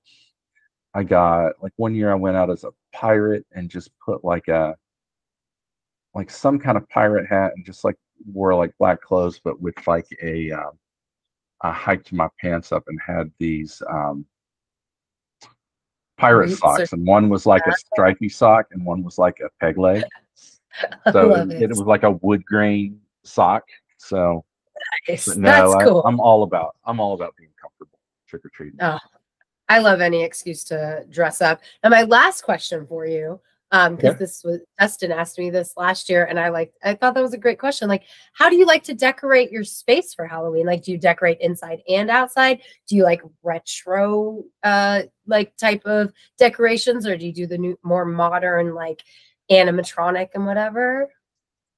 I got like one year I went out as a pirate and just put like some kind of pirate hat and just like wore like black clothes, but with like I hiked my pants up and had these pirate Boots socks, and one was like a stripy sock and one was like a peg leg. I So love it was like a wood grain sock. So Nice. but no, That's cool. I'm all about being comfortable trick or treating. Oh, I love any excuse to dress up. And my last question for you, because Okay. this was Dustin asked me this last year, and I thought that was a great question. Like, how do you like to decorate your space for Halloween? Like, do you decorate inside and outside? Do you like retro like type of decorations, or do you do the new more modern like animatronic and whatever?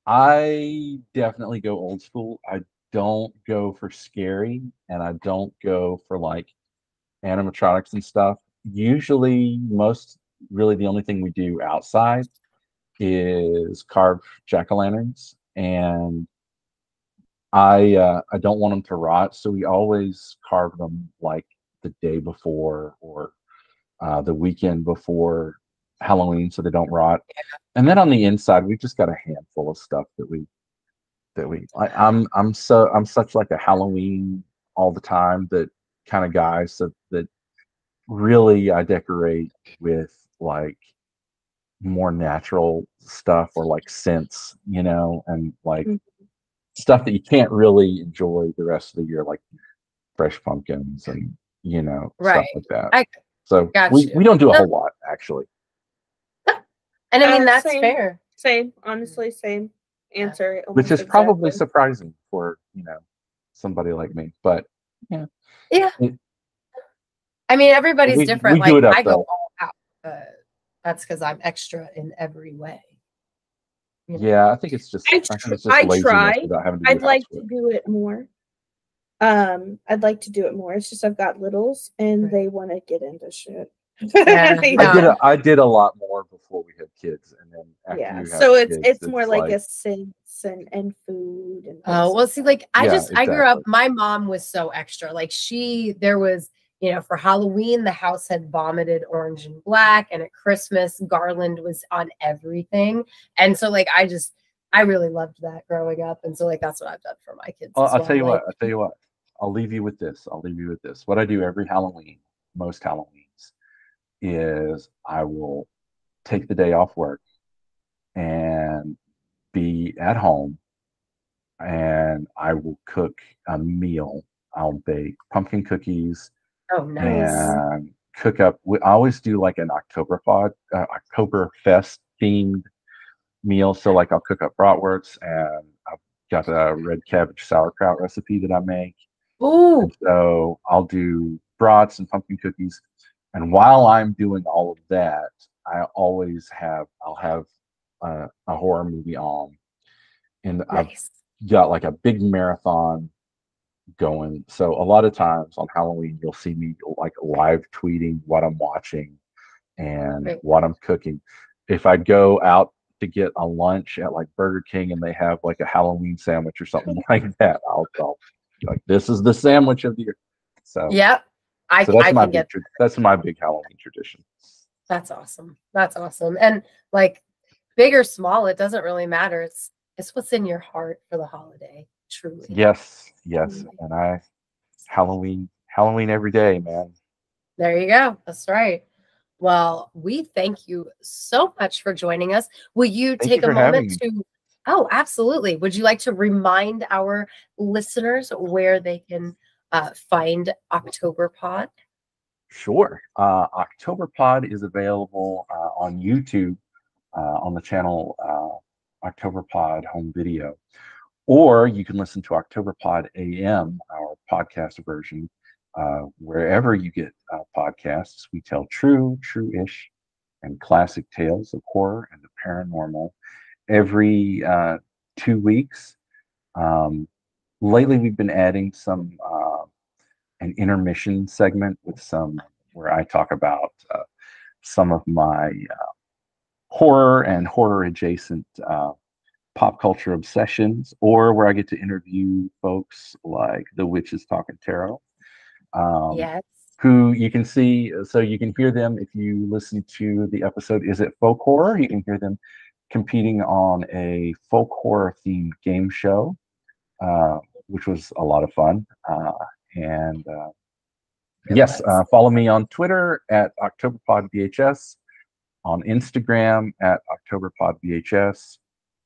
I definitely go old school. I don't go for scary, and I don't go for like animatronics and stuff. Usually, really the only thing we do outside is carve jack-o'-lanterns, and I don't want them to rot, so we always carve them like the day before or the weekend before Halloween, so they don't rot. And then on the inside, we've just got a handful of stuff I'm such like a Halloween all the time that kind of guy, so that really I decorate with like more natural stuff or like scents, you know, and like stuff that you can't really enjoy the rest of the year, like fresh pumpkins and stuff Right. like that. I So got we you. don't do a No. whole lot actually. And I mean that's Same. fair. Same, honestly, same answer. Which is almost probably exactly. surprising for somebody like me, but Yeah. It- I mean, everybody's we different. do Like it up, I go though. all out, but that's because I'm extra in every way. You know? Yeah, I think it's just I laziness try. without having to do I'd like to housework. do it more. I'd like to do it more. It's just I've got littles and Right. they want to get into shit. Yeah. They No. don't. I did a lot more before we had kids, and then after Yeah. you have So it's kids, more like a sense and food and Oh, things well, see, like I Yeah, I grew up, exactly. my mom was so extra. Like there was, for Halloween, the house had vomited orange and black, and at Christmas, garland was on everything. And so like I really loved that growing up. And so like that's what I've done for my kids. as I'll well. tell you Like, what. I'll leave you with this. What I do every Halloween, most Halloweens, is I will take the day off work and be at home, and I will cook a meal. I'll bake pumpkin cookies Oh, nice. and cook up. I always do like an Oktoberfest themed meal. So like I'll cook up bratwurst, and I've got a red cabbage sauerkraut recipe that I make. Ooh, And so I'll do brats and pumpkin cookies. And while I'm doing all of that, I'll have a horror movie on, and I've nice. got like a big marathon going. So a lot of times on Halloween, you'll see me like live tweeting what I'm watching and Right. what I'm cooking. If I go out to get a lunch at like Burger King and they have like a Halloween sandwich or something like that, I'll be like, this is the sandwich of the year. So Yep. I that's my can get that's my big Halloween tradition. that's awesome. That's awesome. And like big or small, it doesn't really matter. It's what's in your heart for the holiday, truly. Yes, and Halloween every day, man. There you go. That's right. Well, we thank you so much for joining us. Will you Thank take you a for having moment me. to Oh, absolutely. Would you like to remind our listeners where they can find OctoberPod? Sure. OctoberPod is available on YouTube on the channel OctoberPod Home Video, or you can listen to OctoberPod AM, our podcast version, wherever you get podcasts. We tell true, true-ish, and classic tales of horror and the paranormal every 2 weeks. Lately, we've been adding an intermission segment with where I talk about some of my horror and horror adjacent pop culture obsessions, or where I get to interview folks like the Witches Talking Tarot, Yes. who you can see. So you can hear them if you listen to the episode Is It Folk Horror? You can hear them competing on a folk horror themed game show, which was a lot of fun. And yes, follow me on Twitter at OctoberPodVHS, on Instagram at OctoberPodVHS.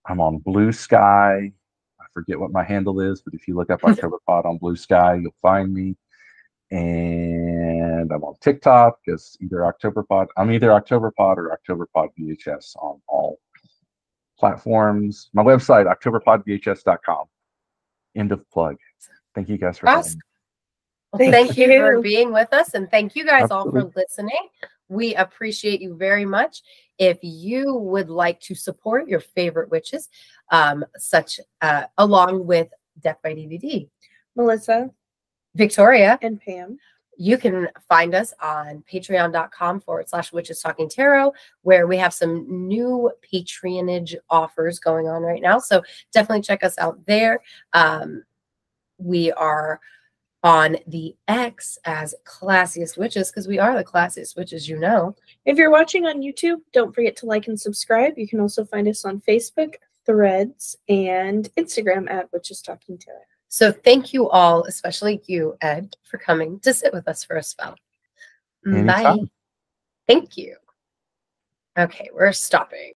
I'm on Blue Sky. I forget what my handle is, but if you look up OctoberPod on Blue Sky, you'll find me. And I'm on TikTok as either OctoberPod. I'm either OctoberPod or OctoberPodVHS on all platforms. My website, OctoberPodVHS.com. End of plug. Thank you guys for having me. Well, thank you for being with us, and thank you guys Absolutely. all for listening. We appreciate you very much. If you would like to support your favorite witches, along with Death by DVD, Melissa, Victoria, and Pam, you can find us on patreon.com/Witches Talking Tarot, where we have some new patronage offers going on right now. So definitely check us out there. We are on the X as Classiest Witches, because we are the classiest witches, you know. If you're watching on YouTube, don't forget to like and subscribe. You can also find us on Facebook, Threads, and Instagram at Witches Talking Tarot. So thank you all, especially you, Ed, for coming to sit with us for a spell. Anytime. Bye. Thank you. Okay, we're stopping.